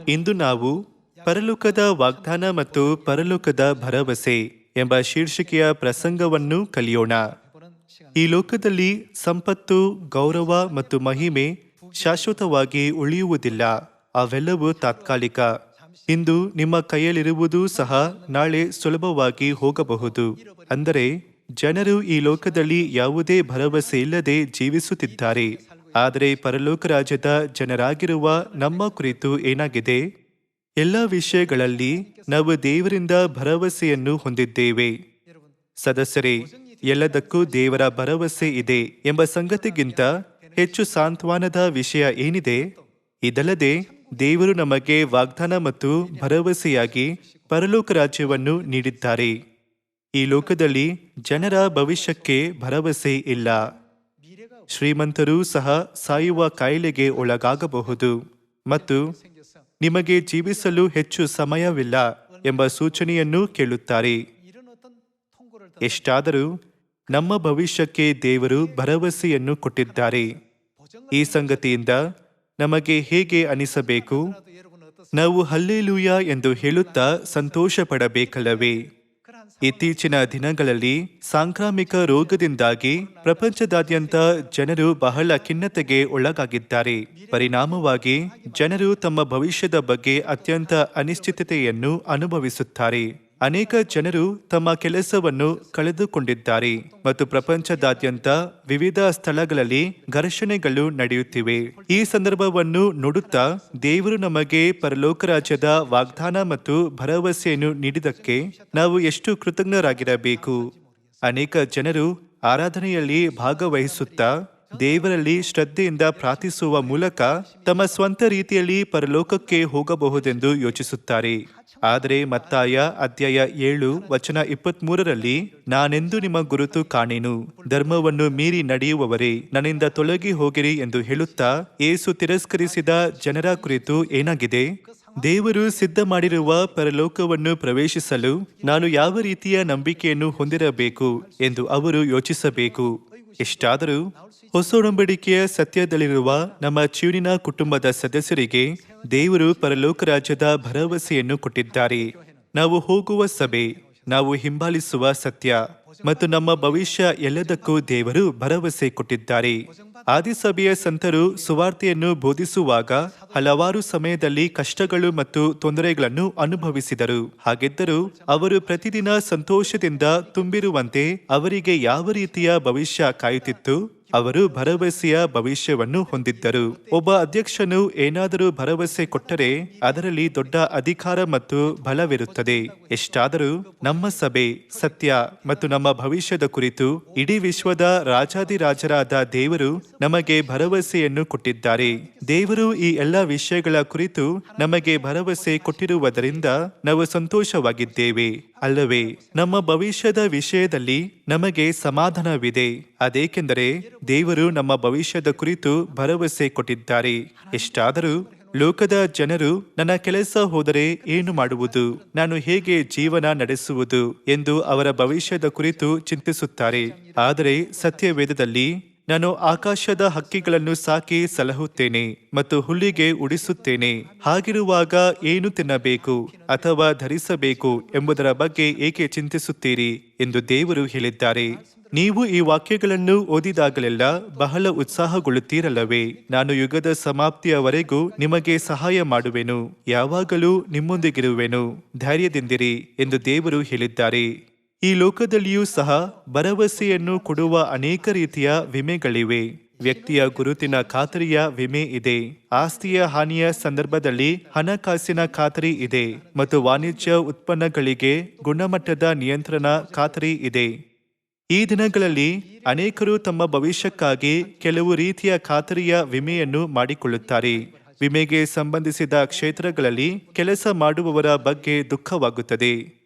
ಇಂದು ನಾವು ಪರಲೋಕದ ವಾಗ್ದಾನ ಮತ್ತು ಪರಲೋಕದ ಭರವಸೆ ಎಂಬ ಶೀರ್ಷಿಕೆಯ ಪ್ರಸಂಗವನ್ನು ಕಲಿಯೋಣ. ಈ ಲೋಕದಲ್ಲಿ ಸಂಪತ್ತು, ಗೌರವ ಮತ್ತು ಮಹಿಮೆ ಶಾಶ್ವತವಾಗಿ ಉಳಿಯುವುದಿಲ್ಲ. ಅವೆಲ್ಲವೂ ತಾತ್ಕಾಲಿಕ. ಇಂದು ನಿಮ್ಮ ಕೈಯಲ್ಲಿರುವುದೂ ಸಹ ನಾಳೆ ಸುಲಭವಾಗಿ ಹೋಗಬಹುದು. ಅಂದರೆ ಜನರು ಈ ಲೋಕದಲ್ಲಿ ಯಾವುದೇ ಭರವಸೆ ಇಲ್ಲದೆ ಜೀವಿಸುತ್ತಿದ್ದಾರೆ. ಆದರೆ ಪರಲೋಕ ರಾಜ್ಯದ ಜನರಾಗಿರುವ ನಮ್ಮ ಕುರಿತು ಏನಾಗಿದೆ? ಎಲ್ಲ ವಿಷಯಗಳಲ್ಲಿ ನಾವು ದೇವರಿಂದ ಭರವಸೆಯನ್ನು ಹೊಂದಿದ್ದೇವೆ. ಸದಸ್ಯರೇ, ಎಲ್ಲದಕ್ಕೂ ದೇವರ ಭರವಸೆ ಇದೆ ಎಂಬ ಸಂಗತಿಗಿಂತ ಹೆಚ್ಚು ಸಾಂತ್ವನದ ವಿಷಯ ಏನಿದೆ? ಇದಲ್ಲದೆ ದೇವರು ನಮಗೆ ವಾಗ್ದಾನ ಮತ್ತು ಭರವಸೆಯಾಗಿ ಪರಲೋಕ ರಾಜ್ಯವನ್ನು ನೀಡಿದ್ದಾರೆ. ಈ ಲೋಕದಲ್ಲಿ ಜನರ ಭವಿಷ್ಯಕ್ಕೆ ಭರವಸೆ ಇಲ್ಲ. ಶ್ರೀಮಂತರೂ ಸಹ ಸಾಯುವ ಕಾಯಿಲೆಗೆ ಒಳಗಾಗಬಹುದು ಮತ್ತು ನಿಮಗೆ ಜೀವಿಸಲು ಹೆಚ್ಚು ಸಮಯವಿಲ್ಲ ಎಂಬ ಸೂಚನೆಯನ್ನು ಕೇಳುತ್ತಾರೆ. ಎಷ್ಟಾದರೂ ನಮ್ಮ ಭವಿಷ್ಯಕ್ಕೆ ದೇವರು ಭರವಸೆಯನ್ನು ಕೊಟ್ಟಿದ್ದಾರೆ. ಈ ಸಂಗತಿಯಿಂದ ನಮಗೆ ಹೇಗೆ ಅನಿಸಬೇಕು? ನಾವು ಹಲ್ಲೆಲೂಯಾ ಎಂದು ಹೇಳುತ್ತಾ ಸಂತೋಷ ಪಡಬೇಕಲ್ಲವೇ? ಇತ್ತೀಚಿನ ದಿನಗಳಲ್ಲಿ ಸಾಂಕ್ರಾಮಿಕ ರೋಗದಿಂದಾಗಿ ಪ್ರಪಂಚದಾದ್ಯಂತ ಜನರು ಬಹಳ ಖಿನ್ನತೆಗೆ ಒಳಗಾಗಿದ್ದಾರೆ. ಪರಿಣಾಮವಾಗಿ ಜನರು ತಮ್ಮ ಭವಿಷ್ಯದ ಬಗ್ಗೆ ಅತ್ಯಂತ ಅನಿಶ್ಚಿತತೆಯನ್ನು ಅನುಭವಿಸುತ್ತಾರೆ. ಅನೇಕ ಜನರು ತಮ್ಮ ಕೆಲಸವನ್ನು ಕಳೆದುಕೊಂಡಿದ್ದಾರೆ ಮತ್ತು ಪ್ರಪಂಚದಾದ್ಯಂತ ವಿವಿಧ ಸ್ಥಳಗಳಲ್ಲಿ ಘರ್ಷಣೆಗಳು ನಡೆಯುತ್ತಿವೆ. ಈ ಸಂದರ್ಭವನ್ನು ನೋಡುತ್ತಾ ದೇವರು ನಮಗೆ ಪರಲೋಕ ರಾಜ್ಯದ ವಾಗ್ದಾನ ಮತ್ತು ಭರವಸೆಯನ್ನು ನೀಡಿದ್ದಕ್ಕೆ ನಾವು ಎಷ್ಟು ಕೃತಜ್ಞರಾಗಿರಬೇಕು. ಅನೇಕ ಜನರು ಆರಾಧನೆಯಲ್ಲಿ ಭಾಗವಹಿಸುತ್ತಾ ದೇವರಲ್ಲಿ ಶ್ರದ್ಧೆಯಿಂದ ಪ್ರಾರ್ಥಿಸುವ ಮೂಲಕ ತಮ್ಮ ಸ್ವಂತ ರೀತಿಯಲ್ಲಿ ಪರಲೋಕಕ್ಕೆ ಹೋಗಬಹುದೆಂದು ಯೋಚಿಸುತ್ತಾರೆ. ಆದರೆ ಮತ್ತಾಯ ಅಧ್ಯಾಯ 7 ವಚನ 23ರಲ್ಲಿ ನಾನೆಂದು ನಿಮ್ಮ ಗುರುತು ಕಾಣೆನು, ಧರ್ಮವನ್ನು ಮೀರಿ ನಡೆಯುವವರೇ ನನ್ನಿಂದ ತೊಲಗಿ ಹೋಗಿರಿ ಎಂದು ಹೇಳುತ್ತಾ ಯೇಸು ತಿರಸ್ಕರಿಸಿದ ಜನರ ಕುರಿತು ಏನಾಗಿದೆ? ದೇವರು ಸಿದ್ಧ ಮಾಡಿರುವ ಪರಲೋಕವನ್ನು ಪ್ರವೇಶಿಸಲು ನಾನು ಯಾವ ರೀತಿಯ ನಂಬಿಕೆಯನ್ನು ಹೊಂದಿರಬೇಕು ಎಂದು ಅವರು ಯೋಚಿಸಬೇಕು. ಎಷ್ಟಾದರೂ ಹೊಸ ಒಡಂಬಡಿಕೆಯ ಸತ್ಯದಲ್ಲಿರುವ ನಮ್ಮ ಚೀನಿನ ಕುಟುಂಬದ ಸದಸ್ಯರಿಗೆ ದೇವರು ಪರಲೋಕ ರಾಜ್ಯದ ಭರವಸೆಯನ್ನು ಕೊಟ್ಟಿದ್ದಾರೆ. ನಾವು ಹೋಗುವ ಸಭೆ, ನಾವು ಹಿಂಬಾಲಿಸುವ ಸತ್ಯ ಮತ್ತು ನಮ್ಮ ಭವಿಷ್ಯ ಎಲ್ಲದಕ್ಕೂ ದೇವರು ಭರವಸೆ ಕೊಟ್ಟಿದ್ದಾರೆ. ಆದಿಸಭೆಯ ಸಂತರು ಸುವಾರ್ತೆಯನ್ನು ಬೋಧಿಸುವಾಗ ಹಲವಾರು ಸಮಯದಲ್ಲಿ ಕಷ್ಟಗಳು ಮತ್ತು ತೊಂದರೆಗಳನ್ನು ಅನುಭವಿಸಿದರು. ಹಾಗಿದ್ದರೂ ಅವರು ಪ್ರತಿದಿನ ಸಂತೋಷದಿಂದ ತುಂಬಿರುವಂತೆ ಅವರಿಗೆ ಯಾವ ರೀತಿಯ ಭವಿಷ್ಯ ಕಾಯುತ್ತಿತ್ತು? ಅವರು ಭರವಸೆಯ ಭವಿಷ್ಯವನ್ನು ಹೊಂದಿದ್ದರು. ಒಬ್ಬ ಅಧ್ಯಕ್ಷನು ಏನಾದರೂ ಭರವಸೆ ಕೊಟ್ಟರೆ ಅದರಲ್ಲಿ ದೊಡ್ಡ ಅಧಿಕಾರ ಮತ್ತು ಬಲವಿರುತ್ತದೆ. ಎಷ್ಟಾದರೂ ನಮ್ಮ ಸಭೆ, ಸತ್ಯ ಮತ್ತು ನಮ್ಮ ಭವಿಷ್ಯದ ಕುರಿತು ಇಡೀ ವಿಶ್ವದ ರಾಜಾದಿರಾಜರಾದ ದೇವರು ನಮಗೆ ಭರವಸೆಯನ್ನು ಕೊಟ್ಟಿದ್ದಾರೆ. ದೇವರು ಈ ಎಲ್ಲ ವಿಷಯಗಳ ಕುರಿತು ನಮಗೆ ಭರವಸೆ ಕೊಟ್ಟಿರುವುದರಿಂದ ನಾವು ಸಂತೋಷವಾಗಿದ್ದೇವೆ, ಅಲ್ಲವೇ? ನಮ್ಮ ಭವಿಷ್ಯದ ವಿಷಯದಲ್ಲಿ ನಮಗೆ ಸಮಾಧಾನವಿದೆ. ಅದೇಕೆಂದರೆ ದೇವರು ನಮ್ಮ ಭವಿಷ್ಯದ ಕುರಿತು ಭರವಸೆ ಕೊಟ್ಟಿದ್ದಾರೆ. ಎಷ್ಟಾದರೂ ಲೋಕದ ಜನರು ನನ್ನ ಕೆಲಸ ಹೋದರೆ ಏನು ಮಾಡುವುದು, ನಾನು ಹೇಗೆ ಜೀವನ ನಡೆಸುವುದು ಎಂದು ಅವರ ಭವಿಷ್ಯದ ಕುರಿತು ಚಿಂತಿಸುತ್ತಾರೆ. ಆದರೆ ಸತ್ಯವೇದದಲ್ಲಿ ನಾನು ಆಕಾಶದ ಹಕ್ಕಿಗಳನ್ನು ಸಾಕಿ ಸಲಹುತ್ತೇನೆ ಮತ್ತು ಹುಲ್ಲಿಗೆ ಉಡಿಸುತ್ತೇನೆ. ಹಾಗಿರುವಾಗ ಏನು ತಿನ್ನಬೇಕು ಅಥವಾ ಧರಿಸಬೇಕು ಎಂಬುದರ ಬಗ್ಗೆ ಏಕೆ ಚಿಂತಿಸುತ್ತೀರಿ ಎಂದು ದೇವರು ಹೇಳಿದ್ದಾರೆ. ನೀವು ಈ ವಾಕ್ಯಗಳನ್ನು ಓದಿದಾಗಲೆಲ್ಲ ಬಹಳ ಉತ್ಸಾಹಗೊಳ್ಳುತ್ತೀರಲ್ಲವೇ? ನಾನು ಯುಗದ ಸಮಾಪ್ತಿಯವರೆಗೂ ನಿಮಗೆ ಸಹಾಯ ಮಾಡುವೆನು, ಯಾವಾಗಲೂ ನಿಮ್ಮೊಂದಿಗಿರುವೆನು, ಧೈರ್ಯದಿಂದಿರಿ ಎಂದು ದೇವರು ಹೇಳಿದ್ದಾರೆ. ಈ ಲೋಕದಲ್ಲಿಯೂ ಸಹ ಭರವಸೆಯನ್ನು ಕೊಡುವ ಅನೇಕ ರೀತಿಯ ವಿಮೆಗಳಿವೆ. ವ್ಯಕ್ತಿಯ ಗುರುತಿನ ಖಾತರಿಯ ವಿಮೆ ಇದೆ, ಆಸ್ತಿಯ ಹಾನಿಯ ಸಂದರ್ಭದಲ್ಲಿ ಹಣಕಾಸಿನ ಖಾತರಿ ಇದೆ ಮತ್ತು ವಾಣಿಜ್ಯ ಉತ್ಪನ್ನಗಳಿಗೆ ಗುಣಮಟ್ಟದ ನಿಯಂತ್ರಣ ಖಾತರಿ ಇದೆ. ಈ ದಿನಗಳಲ್ಲಿ ಅನೇಕರು ತಮ್ಮ ಭವಿಷ್ಯಕ್ಕಾಗಿ ಕೆಲವು ರೀತಿಯ ಖಾತರಿಯ ವಿಮೆಯನ್ನು ಮಾಡಿಕೊಳ್ಳುತ್ತಾರೆ. ವಿಮೆಗೆ ಸಂಬಂಧಿಸಿದ ಕ್ಷೇತ್ರಗಳಲ್ಲಿ ಕೆಲಸ ಮಾಡುವವರ ಬಗ್ಗೆ ದುಃಖವಾಗುತ್ತದೆ.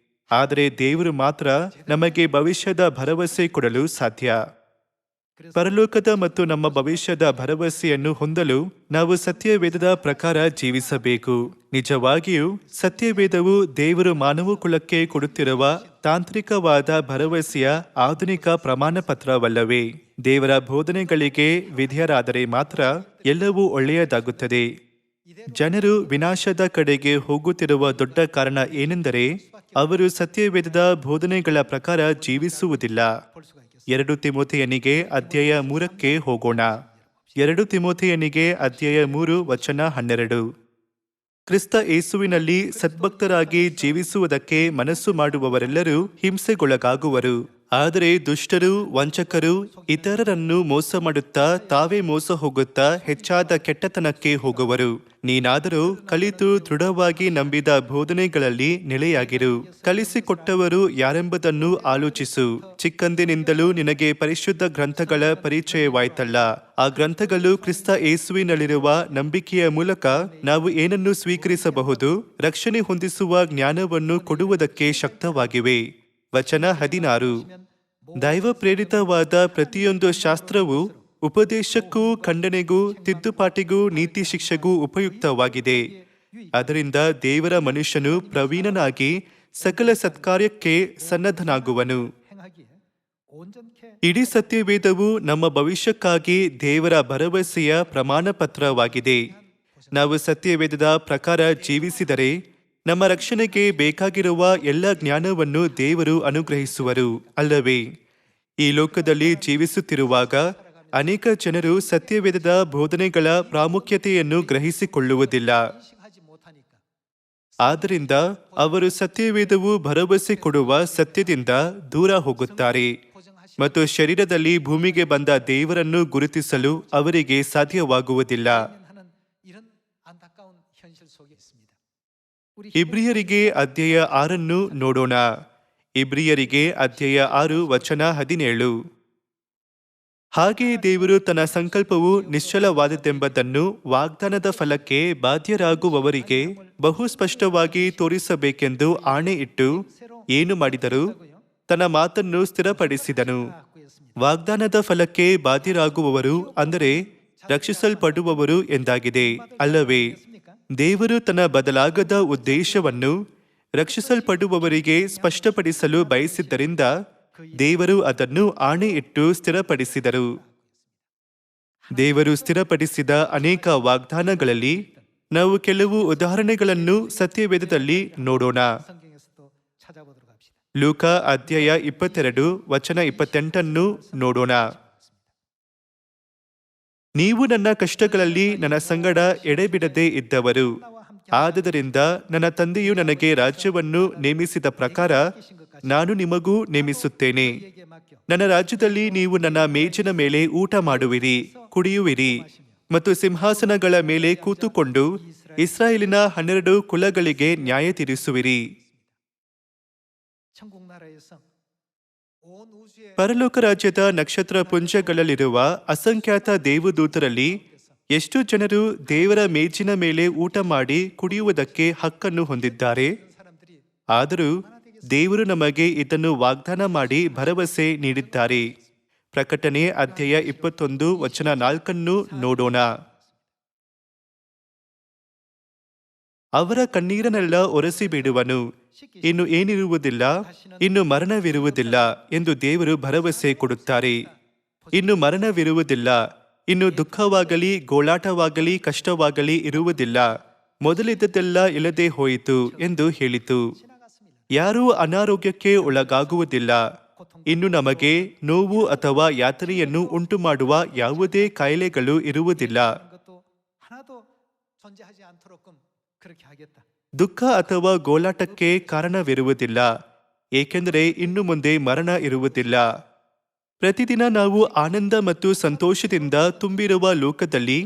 ಆದರೆ ದೇವರು ಮಾತ್ರ ನಮಗೆ ಭವಿಷ್ಯದ ಭರವಸೆ ಕೊಡಲು ಸಾಧ್ಯ. ಪರಲೋಕದ ಮತ್ತು ನಮ್ಮ ಭವಿಷ್ಯದ ಭರವಸೆಯನ್ನು ಹೊಂದಲು ನಾವು ಸತ್ಯವೇದದ ಪ್ರಕಾರ ಜೀವಿಸಬೇಕು. ನಿಜವಾಗಿಯೂ ಸತ್ಯವೇದವು ದೇವರು ಮಾನವ ಕುಲಕ್ಕೆ ಕೊಡುತ್ತಿರುವ ತಾಂತ್ರಿಕವಾದ ಭರವಸೆಯ ಆಧುನಿಕ ಪ್ರಮಾಣ ಪತ್ರವಲ್ಲವೇ? ದೇವರ ಬೋಧನೆಗಳಿಗೆ ವಿಧೇಯರಾದರೆ ಮಾತ್ರ ಎಲ್ಲವೂ ಒಳ್ಳೆಯದಾಗುತ್ತದೆ. ಜನರು ವಿನಾಶದ ಕಡೆಗೆ ಹೋಗುತ್ತಿರುವ ದೊಡ್ಡ ಕಾರಣ ಏನೆಂದರೆ ಅವರು ಸತ್ಯವೇದದ ಬೋಧನೆಗಳ ಪ್ರಕಾರ ಜೀವಿಸುವುದಿಲ್ಲ. 2 ತಿಮೋಥೆಯನಿಗೆ ಅಧ್ಯಾಯ 3ಕ್ಕೆ ಹೋಗೋಣ. 2 ತಿಮೋಥೆಯನಿಗೆ ಅಧ್ಯಾಯ 3 ವಚನ 12. ಕ್ರಿಸ್ತ ಯೇಸುವಿನಲ್ಲಿ ಸದ್ಭಕ್ತರಾಗಿ ಜೀವಿಸುವುದಕ್ಕೆ ಮನಸ್ಸು ಮಾಡುವವರೆಲ್ಲರೂ ಹಿಂಸೆಗೊಳಗಾಗುವರು. ಆದರೆ ದುಷ್ಟರು, ವಂಚಕರು, ಇತರರನ್ನು ಮೋಸ ಮಾಡುತ್ತಾ ತಾವೇ ಮೋಸ ಹೋಗುತ್ತಾ ಹೆಚ್ಚಾದ ಕೆಟ್ಟತನಕ್ಕೆ ಹೋಗುವರು. ನೀನಾದರೂ ಕಲಿತು ದೃಢವಾಗಿ ನಂಬಿದ ಬೋಧನೆಗಳಲ್ಲಿ ನೆಲೆಯಾಗಿರು. ಕಲಿಸಿಕೊಟ್ಟವರು ಯಾರೆಂಬುದನ್ನು ಆಲೋಚಿಸು. ಚಿಕ್ಕಂದಿನಿಂದಲೂ ನಿನಗೆ ಪರಿಶುದ್ಧ ಗ್ರಂಥಗಳ ಪರಿಚಯವಾಯ್ತಲ್ಲ. ಆ ಗ್ರಂಥಗಳು ಕ್ರಿಸ್ತ ಯೇಸುವಿನಲ್ಲಿರುವ ನಂಬಿಕೆಯ ಮೂಲಕ ನಾವು ಏನನ್ನು ಸ್ವೀಕರಿಸಬಹುದು, ರಕ್ಷಣೆ ಹೊಂದಿಸುವ ಜ್ಞಾನವನ್ನು ಕೊಡುವುದಕ್ಕೆ ಶಕ್ತವಾಗಿವೆ. ವಚನ 16. ದೈವ ಪ್ರೇರಿತವಾದ ಪ್ರತಿಯೊಂದು ಶಾಸ್ತ್ರವು ಉಪದೇಶಕ್ಕೂ, ಖಂಡನೆಗೂ, ತಿದ್ದುಪಾಟಿಗೂ, ನೀತಿ ಶಿಕ್ಷೆಗೂ ಉಪಯುಕ್ತವಾಗಿದೆ. ಅದರಿಂದ ದೇವರ ಮನುಷ್ಯನು ಪ್ರವೀಣನಾಗಿ ಸಕಲ ಸತ್ಕಾರ್ಯಕ್ಕೆ ಸನ್ನದ್ಧನಾಗುವನು. ಇಡೀ ಸತ್ಯವೇದವು ನಮ್ಮ ಭವಿಷ್ಯಕ್ಕಾಗಿ ದೇವರ ಭರವಸೆಯ ಪ್ರಮಾಣ ಪತ್ರವಾಗಿದೆ. ನಾವು ಸತ್ಯವೇದದ ಪ್ರಕಾರ ಜೀವಿಸಿದರೆ ನಮ್ಮ ರಕ್ಷಣೆಗೆ ಬೇಕಾಗಿರುವ ಎಲ್ಲ ಜ್ಞಾನವನ್ನು ದೇವರು ಅನುಗ್ರಹಿಸುವರು, ಅಲ್ಲವೇ? ಈ ಲೋಕದಲ್ಲಿ ಜೀವಿಸುತ್ತಿರುವಾಗ ಅನೇಕ ಜನರು ಸತ್ಯವೇದದ ಬೋಧನೆಗಳ ಪ್ರಾಮುಖ್ಯತೆಯನ್ನು ಗ್ರಹಿಸಿಕೊಳ್ಳುವುದಿಲ್ಲ. ಆದ್ದರಿಂದ ಅವರು ಸತ್ಯವೇದವು ಭರವಸೆ ಕೊಡುವ ಸತ್ಯದಿಂದ ದೂರ ಹೋಗುತ್ತಾರೆ ಮತ್ತು ಶರೀರದಲ್ಲಿ ಭೂಮಿಗೆ ಬಂದ ದೇವರನ್ನು ಗುರುತಿಸಲು ಅವರಿಗೆ ಸಾಧ್ಯವಾಗುವುದಿಲ್ಲ. ಇಬ್ರಿಯರಿಗೆ ಅಧ್ಯಾಯ 6 ನೋಡೋಣ. ಇಬ್ರಿಯರಿಗೆ ಅಧ್ಯಾಯ 6 ವಚನ 17. ಹಾಗೆಯೇ ದೇವರು ತನ್ನ ಸಂಕಲ್ಪವು ನಿಶ್ಚಲವಾದದ್ದೆಂಬುದನ್ನು ವಾಗ್ದಾನದ ಫಲಕ್ಕೆ ಬಾಧ್ಯರಾಗುವವರಿಗೆ ಬಹು ಸ್ಪಷ್ಟವಾಗಿ ತೋರಿಸಬೇಕೆಂದು ಆಣೆ ಇಟ್ಟು ಏನು ಮಾಡಿದರು? ತನ್ನ ಮಾತನ್ನು ಸ್ಥಿರಪಡಿಸಿದನು. ವಾಗ್ದಾನದ ಫಲಕ್ಕೆ ಬಾಧ್ಯರಾಗುವವರು ಅಂದರೆ ರಕ್ಷಿಸಲ್ಪಡುವವರು ಎಂದಾಗಿದೆ, ಅಲ್ಲವೇ? ದೇವರು ತನ್ನ ಬದಲಾಗದ ಉದ್ದೇಶವನ್ನು ರಕ್ಷಿಸಲ್ಪಡುವವರಿಗೆ ಸ್ಪಷ್ಟಪಡಿಸಲು ಬಯಸಿದ್ದರಿಂದ ದೇವರು ಅದನ್ನು ಆಣೆ ಇಟ್ಟು ಸ್ಥಿರಪಡಿಸಿದರು. ದೇವರು ಸ್ಥಿರಪಡಿಸಿದ ಅನೇಕ ವಾಗ್ದಾನಗಳಲ್ಲಿ ನಾವು ಕೆಲವು ಉದಾಹರಣೆಗಳನ್ನು ಸತ್ಯವೇದದಲ್ಲಿ ನೋಡೋಣ. ಲೂಕ ಅಧ್ಯಾಯ 22 ವಚನ 28 ನೋಡೋಣ. ನೀವು ನನ್ನ ಕಷ್ಟಗಳಲ್ಲಿ ನನ್ನ ಸಂಗಡ ಎಡೆಬಿಡದೆ ಇದ್ದವರು. ಆದುದರಿಂದ ನನ್ನ ತಂದೆಯು ನನಗೆ ರಾಜ್ಯವನ್ನು ನೇಮಿಸಿದ ಪ್ರಕಾರ ನಾನು ನಿಮಗೂ ನೇಮಿಸುತ್ತೇನೆ. ನನ್ನ ರಾಜ್ಯದಲ್ಲಿ ನೀವು ನನ್ನ ಮೇಜಿನ ಮೇಲೆ ಊಟ ಮಾಡುವಿರಿ, ಕುಡಿಯುವಿರಿ ಮತ್ತು ಸಿಂಹಾಸನಗಳ ಮೇಲೆ ಕೂತುಕೊಂಡು ಇಸ್ರಾಯೇಲಿನ 12 ಕುಲಗಳಿಗೆ ನ್ಯಾಯ ತೀರಿಸುವಿರಿ. ಪರಲೋಕ ರಾಜ್ಯದ ನಕ್ಷತ್ರ ಪುಂಜಗಳಲ್ಲಿರುವ ಅಸಂಖ್ಯಾತ ದೇವದೂತರಲ್ಲಿ ಎಷ್ಟು ಜನರು ದೇವರ ಮೇಜಿನ ಮೇಲೆ ಊಟ ಮಾಡಿ ಕುಡಿಯುವುದಕ್ಕೆ ಹಕ್ಕನ್ನು ಹೊಂದಿದ್ದಾರೆ? ಆದರೂ ದೇವರು ನಮಗೆ ಇದನ್ನು ವಾಗ್ದಾನ ಮಾಡಿ ಭರವಸೆ ನೀಡಿದ್ದಾರೆ. ಪ್ರಕಟಣೆ ಅಧ್ಯಾಯ 21 ವಚನ 4 ನೋಡೋಣ. ಅವರ ಕಣ್ಣೀರನ್ನೆಲ್ಲ ಒರೆಸಿ ಬಿಡುವನು. ಇನ್ನು ಏನಿರುವುದಿಲ್ಲ, ಇನ್ನು ಮರಣವಿರುವುದಿಲ್ಲ ಎಂದು ದೇವರು ಭರವಸೆ ಕೊಡುತ್ತಾರೆ. ಇನ್ನು ಮರಣವಿರುವುದಿಲ್ಲ, ಇನ್ನು ದುಃಖವಾಗಲಿ, ಗೋಳಾಟವಾಗಲಿ, ಕಷ್ಟವಾಗಲಿ ಇರುವುದಿಲ್ಲ. ಮೊದಲಿದ್ದದ್ದೆಲ್ಲ ಇಲ್ಲದೆ ಹೋಯಿತು ಎಂದು ಹೇಳಿತು. ಯಾರೂ ಅನಾರೋಗ್ಯಕ್ಕೆ ಒಳಗಾಗುವುದಿಲ್ಲ. ಇನ್ನು ನಮಗೆ ನೋವು ಅಥವಾ ಯಾತನೆಯನ್ನು ಉಂಟು ಮಾಡುವ ಯಾವುದೇ ಕಾಯಿಲೆಗಳು ಇರುವುದಿಲ್ಲ. ದುಃಖ ಅಥವಾ ಗೋಳಾಟಕ್ಕೆ ಕಾರಣವಿರುವುದಿಲ್ಲ, ಏಕೆಂದರೆ ಇನ್ನು ಮುಂದೆ ಮರಣ ಇರುವುದಿಲ್ಲ. ಪ್ರತಿದಿನ ನಾವು ಆನಂದ ಮತ್ತು ಸಂತೋಷದಿಂದ ತುಂಬಿರುವ ಲೋಕದಲ್ಲಿ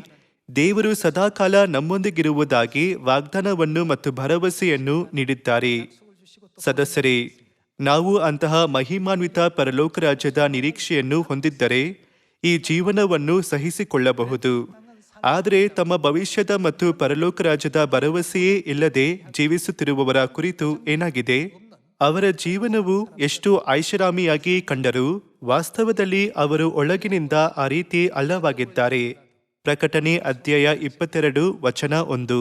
ದೇವರು ಸದಾಕಾಲ ನಮ್ಮೊಂದಿಗಿರುವುದಾಗಿ ವಾಗ್ದಾನವನ್ನು ಮತ್ತು ಭರವಸೆಯನ್ನು ನೀಡಿದ್ದಾರೆ. ಸದಸ್ಯರೇ, ನಾವು ಅಂತಹ ಮಹಿಮಾನ್ವಿತ ಪರಲೋಕ ರಾಜ್ಯದ ನಿರೀಕ್ಷೆಯನ್ನು ಹೊಂದಿದ್ದರೆ ಈ ಜೀವನವನ್ನು ಸಹಿಸಿಕೊಳ್ಳಬಹುದು. ಆದರೆ ತಮ್ಮ ಭವಿಷ್ಯದ ಮತ್ತು ಪರಲೋಕ ರಾಜ್ಯದ ಭರವಸೆಯೇ ಇಲ್ಲದೆ ಜೀವಿಸುತ್ತಿರುವವರ ಕುರಿತು ಏನಾಗಿದೆ? ಅವರ ಜೀವನವು ಎಷ್ಟು ಐಷಾರಾಮಿಯಾಗಿ ಕಂಡರೂ ವಾಸ್ತವದಲ್ಲಿ ಅವರು ಒಳಗಿನಿಂದ ಆ ರೀತಿ ಅಲ್ಲವಾಗಿದ್ದಾರೆ. ಪ್ರಕಟಣೆ ಅಧ್ಯಾಯ 22 ವಚನ 1.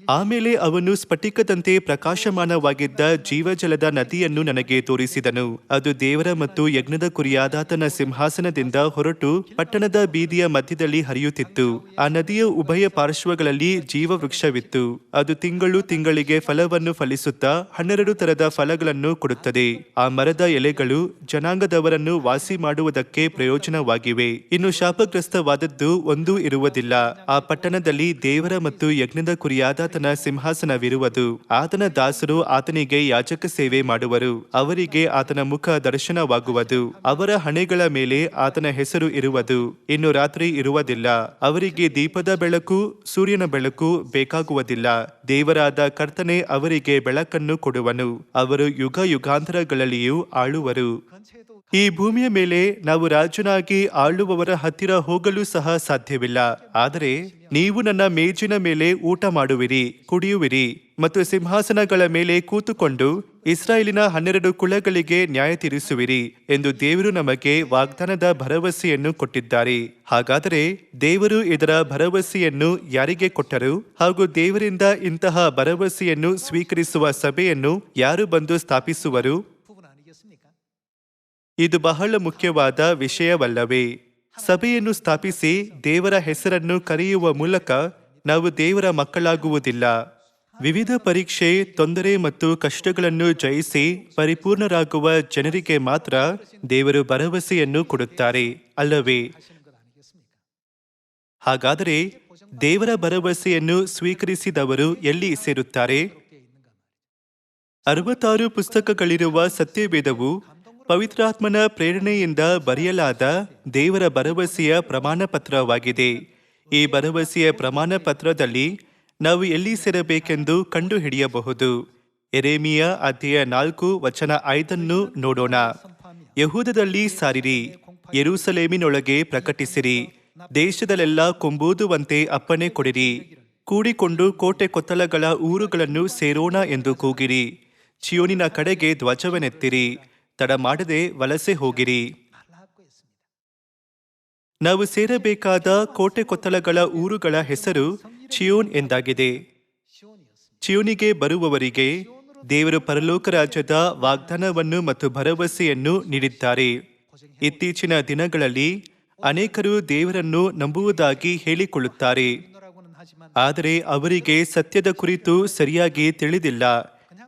ಆಮೇಲೆ ಅವನು ಸ್ಫಟಿಕದಂತೆ ಪ್ರಕಾಶಮಾನವಾಗಿದ್ದ ಜೀವಜಲದ ನದಿಯನ್ನು ನನಗೆ ತೋರಿಸಿದನು. ಅದು ದೇವರ ಮತ್ತು ಯಜ್ಞದ ಕುರಿಯಾದಾತನ ಸಿಂಹಾಸನದಿಂದ ಹೊರಟು ಪಟ್ಟಣದ ಬೀದಿಯ ಮಧ್ಯದಲ್ಲಿ ಹರಿಯುತ್ತಿತ್ತು. ಆ ನದಿಯ ಉಭಯ ಪಾರ್ಶ್ವಗಳಲ್ಲಿ ಜೀವವೃಕ್ಷವಿತ್ತು. ಅದು ತಿಂಗಳು ತಿಂಗಳಿಗೆ ಫಲವನ್ನು ಫಲಿಸುತ್ತಾ 12 ತರದ ಫಲಗಳನ್ನು ಕೊಡುತ್ತದೆ. ಆ ಮರದ ಎಲೆಗಳು ಜನಾಂಗದವರನ್ನು ವಾಸಿ ಮಾಡುವುದಕ್ಕೆ ಪ್ರಯೋಜನವಾಗಿವೆ. ಇನ್ನು ಶಾಪಗ್ರಸ್ತವಾದದ್ದು ಒಂದೂ ಇರುವುದಿಲ್ಲ. ಆ ಪಟ್ಟಣದಲ್ಲಿ ದೇವರ ಮತ್ತು ಯಜ್ಞದ ಕುರಿಯಾದಾತನ ಸಿಂಹಾಸನವಿರುವುದು. ಆತನ ದಾಸರು ಆತನಿಗೆ ಯಾಜಕ ಸೇವೆ ಮಾಡುವರು. ಅವರಿಗೆ ಆತನ ಮುಖ ದರ್ಶನವಾಗುವುದು. ಅವರ ಹಣೆಗಳ ಮೇಲೆ ಆತನ ಹೆಸರು ಇರುವುದು. ಇನ್ನು ರಾತ್ರಿ ಇರುವುದಿಲ್ಲ. ಅವರಿಗೆ ದೀಪದ ಬೆಳಕು, ಸೂರ್ಯನ ಬೆಳಕು ಬೇಕಾಗುವುದಿಲ್ಲ. ದೇವರಾದ ಕರ್ತನೆ ಅವರಿಗೆ ಬೆಳಕನ್ನು ಕೊಡುವನು. ಅವರು ಯುಗ ಯುಗಾಂತರಗಳಲ್ಲಿಯೂ ಆಳುವರು. ಈ ಭೂಮಿಯ ಮೇಲೆ ನಾವು ರಾಜನಾಗಿ ಆಳುವವರ ಹತ್ತಿರ ಹೋಗಲು ಸಹ ಸಾಧ್ಯವಿಲ್ಲ. ಆದರೆ ನೀವು ನನ್ನ ಮೇಜಿನ ಮೇಲೆ ಊಟ ಮಾಡುವಿರಿ, ಕುಡಿಯುವಿರಿ ಮತ್ತು ಸಿಂಹಾಸನಗಳ ಮೇಲೆ ಕೂತುಕೊಂಡು ಇಸ್ರಾಯೇಲಿನ 12 ಕುಲಗಳಿಗೆ ನ್ಯಾಯ ತೀರಿಸುವಿರಿ ಎಂದು ದೇವರು ನಮಗೆ ವಾಗ್ದಾನದ ಭರವಸೆಯನ್ನು ಕೊಟ್ಟಿದ್ದಾರೆ. ಹಾಗಾದರೆ ದೇವರು ಇದರ ಭರವಸೆಯನ್ನು ಯಾರಿಗೆ ಕೊಟ್ಟರು? ಹಾಗೂ ದೇವರಿಂದ ಇಂತಹ ಭರವಸೆಯನ್ನು ಸ್ವೀಕರಿಸುವ ಸಭೆಯನ್ನು ಯಾರು ಬಂದು ಸ್ಥಾಪಿಸುವರು? ಇದು ಬಹಳ ಮುಖ್ಯವಾದ ವಿಷಯವಲ್ಲವೇ? ಸಭೆಯನ್ನು ಸ್ಥಾಪಿಸಿ ದೇವರ ಹೆಸರನ್ನು ಕರೆಯುವ ಮೂಲಕ ನಾವು ದೇವರ ಮಕ್ಕಳಾಗುವುದಿಲ್ಲ. ವಿವಿಧ ಪರೀಕ್ಷೆ, ತೊಂದರೆ ಮತ್ತು ಕಷ್ಟಗಳನ್ನು ಜಯಿಸಿ ಪರಿಪೂರ್ಣರಾಗುವ ಜನರಿಗೆ ಮಾತ್ರ ದೇವರು ಭರವಸೆಯನ್ನು ಕೊಡುತ್ತಾರೆ, ಅಲ್ಲವೇ? ಹಾಗಾದರೆ ದೇವರ ಭರವಸೆಯನ್ನು ಸ್ವೀಕರಿಸಿದವರು ಎಲ್ಲಿ ಸೇರುತ್ತಾರೆ? 66 ಪುಸ್ತಕಗಳಿರುವ ಸತ್ಯವೇದವು ಪವಿತ್ರಾತ್ಮನ ಪ್ರೇರಣೆಯಿಂದ ಬರೆಯಲಾದ ದೇವರ ಭರವಸೆಯ ಪ್ರಮಾಣ ಪತ್ರವಾಗಿದೆ. ಈ ಭರವಸೆಯ ಪ್ರಮಾಣ ಪತ್ರದಲ್ಲಿ ನಾವು ಎಲ್ಲಿ ಸೇರಬೇಕೆಂದು ಕಂಡುಹಿಡಿಯಬಹುದು. ಯೆರೆಮೀಯ ಅಧ್ಯಾಯ 4 ವಚನ 5 ನೋಡೋಣ. ಯಹೂದದಲ್ಲಿ ಸಾರಿರಿ, ಯೆರೂಸಲೇಮಿನೊಳಗೆ ಪ್ರಕಟಿಸಿರಿ, ದೇಶದಲ್ಲೆಲ್ಲ ಕೊಂಬೂದುವಂತೆ ಅಪ್ಪಣೆ ಕೊಡಿರಿ, ಕೂಡಿಕೊಂಡು ಕೋಟೆ ಕೊತ್ತಲಗಳ ಊರುಗಳನ್ನು ಸೇರೋಣ ಎಂದು ಕೂಗಿರಿ, ಚಿಯೋನಿನ ಕಡೆಗೆ ಧ್ವಜವನ್ನೆತ್ತಿರಿ, ತಡ ಮಾಡದೆ ವಲಸೆ ಹೋಗಿರಿ. ನಾವು ಸೇರಬೇಕಾದ ಕೋಟೆ ಕೊತ್ತಲಗಳ ಊರುಗಳ ಹೆಸರು ಚಿಯೋನ್ ಎಂದಾಗಿದೆ. ಚಿಯೋನಿಗೆ ಬರುವವರಿಗೆ ದೇವರು ಪರಲೋಕ ರಾಜ್ಯದ ವಾಗ್ದಾನವನ್ನು ಮತ್ತು ಭರವಸೆಯನ್ನು ನೀಡಿದ್ದಾರೆ. ಇತ್ತೀಚಿನ ದಿನಗಳಲ್ಲಿ ಅನೇಕರು ದೇವರನ್ನು ನಂಬುವುದಾಗಿ ಹೇಳಿಕೊಳ್ಳುತ್ತಾರೆ, ಆದರೆ ಅವರಿಗೆ ಸತ್ಯದ ಕುರಿತು ಸರಿಯಾಗಿ ತಿಳಿದಿಲ್ಲ.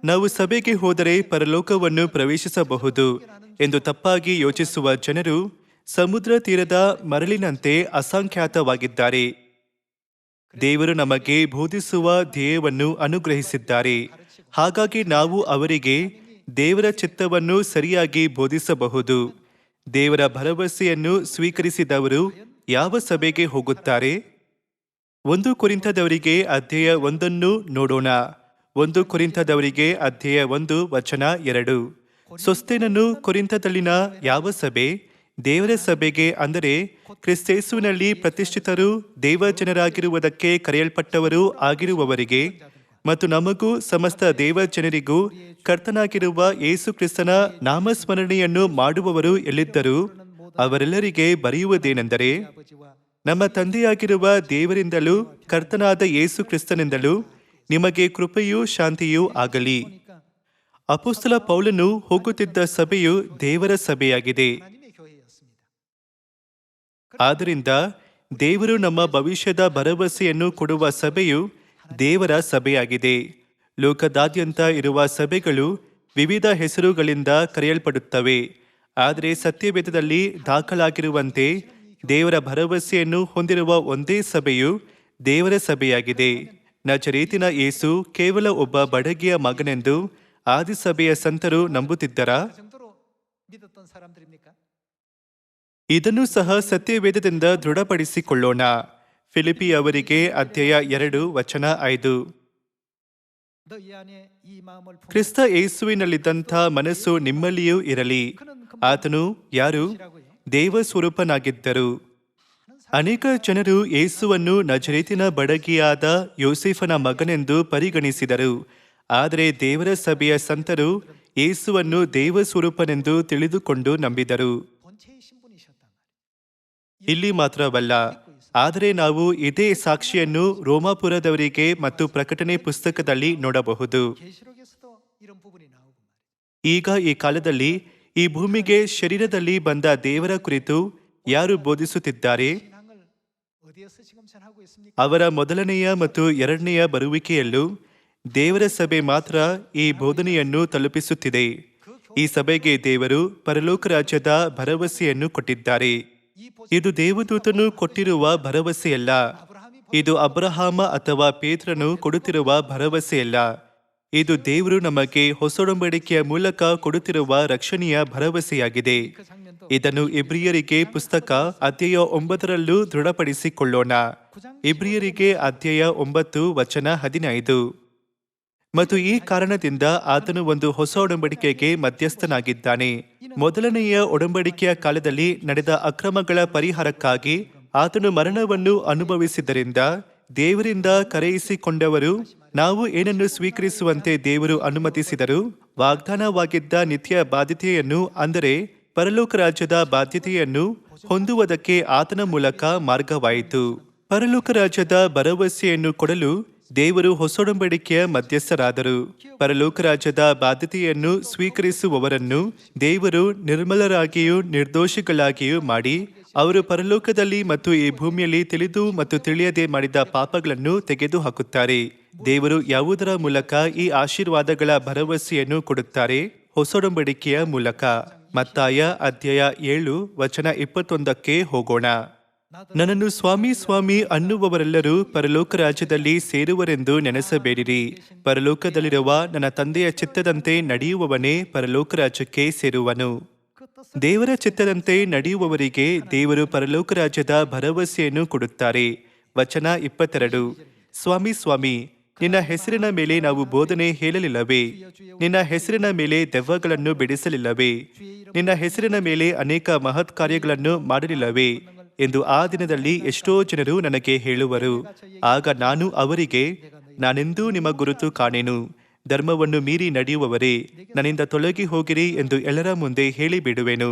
ನಾವು ಸಭೆಗೆ ಹೋದರೆ ಪರಲೋಕವನ್ನು ಪ್ರವೇಶಿಸಬಹುದು ಎಂದು ತಪ್ಪಾಗಿ ಯೋಚಿಸುವ ಜನರು ಸಮುದ್ರ ತೀರದ ಮರಳಿನಂತೆ ಅಸಂಖ್ಯಾತವಾಗಿದ್ದಾರೆ. ದೇವರು ನಮಗೆ ಬೋಧಿಸುವ ಧ್ಯೇಯವನ್ನು ಅನುಗ್ರಹಿಸಿದ್ದಾರೆ. ಹಾಗಾಗಿ ನಾವು ಅವರಿಗೆ ದೇವರ ಚಿತ್ತವನ್ನು ಸರಿಯಾಗಿ ಬೋಧಿಸಬಹುದು. ದೇವರ ಭರವಸೆಯನ್ನು ಸ್ವೀಕರಿಸಿದವರು ಯಾವ ಸಭೆಗೆ ಹೋಗುತ್ತಾರೆ? 1 ಕೊರಿಂಥದವರಿಗೆ ಅಧ್ಯಾಯ 1 ನೋಡೋಣ. 1 ಕೊರಿಂಥದವರಿಗೆ ಅಧ್ಯಾಯ 1 ವಚನ 2. ಸೊಸ್ತೇನನು ಕೊರಿಂಥದಲ್ಲಿನ ಯಾವ ಸಭೆ? ದೇವರ ಸಭೆಗೆ, ಅಂದರೆ ಕ್ರಿಸ್ತೇಸುವಿನಲ್ಲಿ ಪ್ರತಿಷ್ಠಿತರು, ದೇವಜನರಾಗಿರುವುದಕ್ಕೆ ಕರೆಯಲ್ಪಟ್ಟವರು ಆಗಿರುವವರಿಗೆ ಮತ್ತು ನಮಗೂ ಸಮಸ್ತ ದೇವಜನರಿಗೂ ಕರ್ತನಾಗಿರುವ ಯೇಸು ಕ್ರಿಸ್ತನ ನಾಮಸ್ಮರಣೆಯನ್ನು ಮಾಡುವವರು ಎಲ್ಲಿದ್ದರೂ ಅವರೆಲ್ಲರಿಗೆ ಬರೆಯುವುದೇನೆಂದರೆ, ನಮ್ಮ ತಂದೆಯಾಗಿರುವ ದೇವರಿಂದಲೂ ಕರ್ತನಾದ ಯೇಸು ಕ್ರಿಸ್ತನಿಂದಲೂ ನಿಮಗೆ ಕೃಪೆಯೂ ಶಾಂತಿಯೂ ಆಗಲಿ. ಅಪೊಸ್ತಲ ಪೌಲನು ಹೋಗುತ್ತಿದ್ದ ಸಭೆಯು ದೇವರ ಸಭೆಯಾಗಿದೆ. ಆದ್ದರಿಂದ ದೇವರು ನಮ್ಮ ಭವಿಷ್ಯದ ಭರವಸೆಯನ್ನು ಕೊಡುವ ಸಭೆಯು ದೇವರ ಸಭೆಯಾಗಿದೆ. ಲೋಕದಾದ್ಯಂತ ಇರುವ ಸಭೆಗಳು ವಿವಿಧ ಹೆಸರುಗಳಿಂದ ಕರೆಯಲ್ಪಡುತ್ತವೆ. ಆದರೆ ಸತ್ಯವೇದದಲ್ಲಿ ದಾಖಲಾಗಿರುವಂತೆ ದೇವರ ಭರವಸೆಯನ್ನು ಹೊಂದಿರುವ ಒಂದೇ ಸಭೆಯು ದೇವರ ಸಭೆಯಾಗಿದೆ. ನಜರೇತಿನ ಯೇಸು ಕೇವಲ ಒಬ್ಬ ಬಡಗಿಯ ಮಗನೆಂದು ಆದಿಸಭೆಯ ಸಂತರು ನಂಬುತ್ತಿದ್ದರಾ? ಇದನ್ನು ಸಹ ಸತ್ಯವೇದದಿಂದ ದೃಢಪಡಿಸಿಕೊಳ್ಳೋಣ. ಫಿಲಿಪಿ ಅವರಿಗೆ ಅಧ್ಯಾಯ 2 ವಚನ 5. ಕ್ರಿಸ್ತ ಯೇಸುವಿನಲ್ಲಿದ್ದಂಥ ಮನಸ್ಸು ನಿಮ್ಮಲ್ಲಿಯೂ ಇರಲಿ. ಆತನು ಯಾರು? ದೇವ ಸ್ವರೂಪನಾಗಿದ್ದರು. ಅನೇಕ ಜನರು ಯೇಸುವನ್ನು ನಜರೇತಿನ ಬಡಗಿಯಾದ ಯೋಸೇಫನ ಮಗನೆಂದು ಪರಿಗಣಿಸಿದರು. ಆದರೆ ದೇವರ ಸಭೆಯ ಸಂತರು ಯೇಸುವನ್ನು ದೇವ ಸ್ವರೂಪನೆಂದು ತಿಳಿದುಕೊಂಡು ನಂಬಿದರು. ಇಲ್ಲಿ ಮಾತ್ರವಲ್ಲ, ಆದರೆ ನಾವು ಇದೇ ಸಾಕ್ಷಿಯನ್ನು ರೋಮಾಪುರದವರಿಗೆ ಮತ್ತು ಪ್ರಕಟಣೆ ಪುಸ್ತಕದಲ್ಲಿ ನೋಡಬಹುದು. 계시록에서도 이런 부분이 나오고 ಈಗ ಈ ಕಾಲದಲ್ಲಿ ಈ ಭೂಮಿಗೆ ಶರೀರದಲ್ಲಿ ಬಂದ ದೇವರ ಕುರಿತು ಯಾರು ಬೋಧಿಸುತ್ತಿದ್ದಾರೆ? 신앙을 어디에서 지금 전하고 있습니까? ಅವರ ಮೊದಲನೆಯ ಮತ್ತು ಎರಡನೆಯ ಬರುವಿಕೆಯಲ್ಲೂ ದೇವರ ಸಭೆ ಮಾತ್ರ ಈ ಬೋಧನೆಯನ್ನು ತಲುಪಿಸುತ್ತಿದೆ. ಈ ಸಭೆಗೆ ದೇವರು ಪರಲೋಕ ರಾಜ್ಯದ ಭರವಸೆಯನ್ನು ಕೊಟ್ಟಿದ್ದಾರೆ. ಇದು ದೇವದೂತನು ಕೊಟ್ಟಿರುವ ಭರವಸೆಯಲ್ಲ. ಇದು ಅಬ್ರಹಾಮ ಅಥವಾ ಪೇತ್ರನು ಕೊಡುತ್ತಿರುವ ಭರವಸೆಯಲ್ಲ. ಇದು ದೇವರು ನಮಗೆ ಹೊಸೊಡಂಬಡಿಕೆಯ ಮೂಲಕ ಕೊಡುತ್ತಿರುವ ರಕ್ಷಣೆಯ ಭರವಸೆಯಾಗಿದೆ. ಇದನ್ನು ಇಬ್ರಿಯರಿಗೆ ಪುಸ್ತಕ ಅಧ್ಯಾಯ 9ರಲ್ಲೂ ದೃಢಪಡಿಸಿಕೊಳ್ಳೋಣ. ಇಬ್ರಿಯರಿಗೆ ಅಧ್ಯಾಯ 9 ವಚನ 15. ಮತ್ತು ಈ ಕಾರಣದಿಂದ ಆತನು ಒಂದು ಹೊಸ ಒಡಂಬಡಿಕೆಗೆ ಮಧ್ಯಸ್ಥನಾಗಿದ್ದಾನೆ. ಮೊದಲನೆಯ ಒಡಂಬಡಿಕೆಯ ಕಾಲದಲ್ಲಿ ನಡೆದ ಅಕ್ರಮಗಳ ಪರಿಹಾರಕ್ಕಾಗಿ ಆತನು ಮರಣವನ್ನು ಅನುಭವಿಸಿದ್ದರಿಂದ ದೇವರಿಂದ ಕರೆಯಿಸಿಕೊಂಡವರು ನಾವು ಏನನ್ನು ಸ್ವೀಕರಿಸುವಂತೆ ದೇವರು ಅನುಮತಿಸಿದರು. ವಾಗ್ದಾನವಾಗಿದ್ದ ನಿತ್ಯ ಬಾಧ್ಯತೆಯನ್ನು, ಅಂದರೆ ಪರಲೋಕ ರಾಜ್ಯದ ಬಾಧ್ಯತೆಯನ್ನು ಹೊಂದುವುದಕ್ಕೆ ಆತನ ಮೂಲಕ ಮಾರ್ಗವಾಯಿತು. ಪರಲೋಕ ರಾಜ್ಯದ ಭರವಸೆಯನ್ನು ಕೊಡಲು ದೇವರು ಹೊಸೊಡಂಬಡಿಕೆಯ ಮಧ್ಯಸ್ಥರಾದರು. ಪರಲೋಕ ರಾಜ್ಯದ ಬಾಧ್ಯತೆಯನ್ನು ಸ್ವೀಕರಿಸುವವರನ್ನು ದೇವರು ನಿರ್ಮಲರಾಗಿಯೂ ನಿರ್ದೋಷಿಗಳಾಗಿಯೂ ಮಾಡಿ ಅವರು ಪರಲೋಕದಲ್ಲಿ ಮತ್ತು ಈ ಭೂಮಿಯಲ್ಲಿ ತಿಳಿದು ಮತ್ತು ತಿಳಿಯದೆ ಮಾಡಿದ ಪಾಪಗಳನ್ನು ತೆಗೆದುಹಾಕುತ್ತಾರೆ. ದೇವರು ಯಾವುದರ ಮೂಲಕ ಈ ಆಶೀರ್ವಾದಗಳ ಭರವಸೆಯನ್ನು ಕೊಡುತ್ತಾರೆ? ಹೊಸೊಡಂಬಡಿಕೆಯ ಮೂಲಕ. ಮತ್ತಾಯ ಅಧ್ಯಾಯ 7 ವಚನ 21ಕ್ಕೆ ಹೋಗೋಣ. ನನ್ನನ್ನು ಸ್ವಾಮಿ ಸ್ವಾಮಿ ಅನ್ನುವವರೆಲ್ಲರೂ ಪರಲೋಕ ರಾಜ್ಯದಲ್ಲಿ ಸೇರುವರೆಂದು ನೆನೆಸಬೇಡಿರಿ. ಪರಲೋಕದಲ್ಲಿರುವ ನನ್ನ ತಂದೆಯ ಚಿತ್ತದಂತೆ ನಡೆಯುವವನೇ ಪರಲೋಕ ರಾಜ್ಯಕ್ಕೆ ಸೇರುವನು. ದೇವರ ಚಿತ್ತದಂತೆ ನಡೆಯುವವರಿಗೆ ದೇವರು ಪರಲೋಕ ರಾಜ್ಯದ ಭರವಸೆಯನ್ನು ಕೊಡುತ್ತಾರೆ. ವಚನ 22. ಸ್ವಾಮಿ ಸ್ವಾಮಿ, ನಿನ್ನ ಹೆಸರಿನ ಮೇಲೆ ನಾವು ಬೋಧನೆ ಹೇಳಲಿಲ್ಲವೇ? ನಿನ್ನ ಹೆಸರಿನ ಮೇಲೆ ದೆವ್ವಗಳನ್ನು ಬಿಡಿಸಲಿಲ್ಲವೇ? ನಿನ್ನ ಹೆಸರಿನ ಮೇಲೆ ಅನೇಕ ಮಹತ್ ಕಾರ್ಯಗಳನ್ನು ಮಾಡಲಿಲ್ಲವೇ ಎಂದು ಆ ದಿನದಲ್ಲಿ ಎಷ್ಟೋ ಜನರು ನನಗೆ ಹೇಳುವರು. ಆಗ ನಾನು ಅವರಿಗೆ, ನಾನೆಂದೂ ನಿಮ್ಮ ಗುರುತು ಕಾಣೆನು. ಧರ್ಮವನ್ನು ಮೀರಿ ನಡೆಯುವವರೇ, ನನ್ನಿಂದ ತೊಲಗಿ ಹೋಗಿರಿ ಎಂದು ಎಲ್ಲರ ಮುಂದೆ ಹೇಳಿಬಿಡುವೆನು.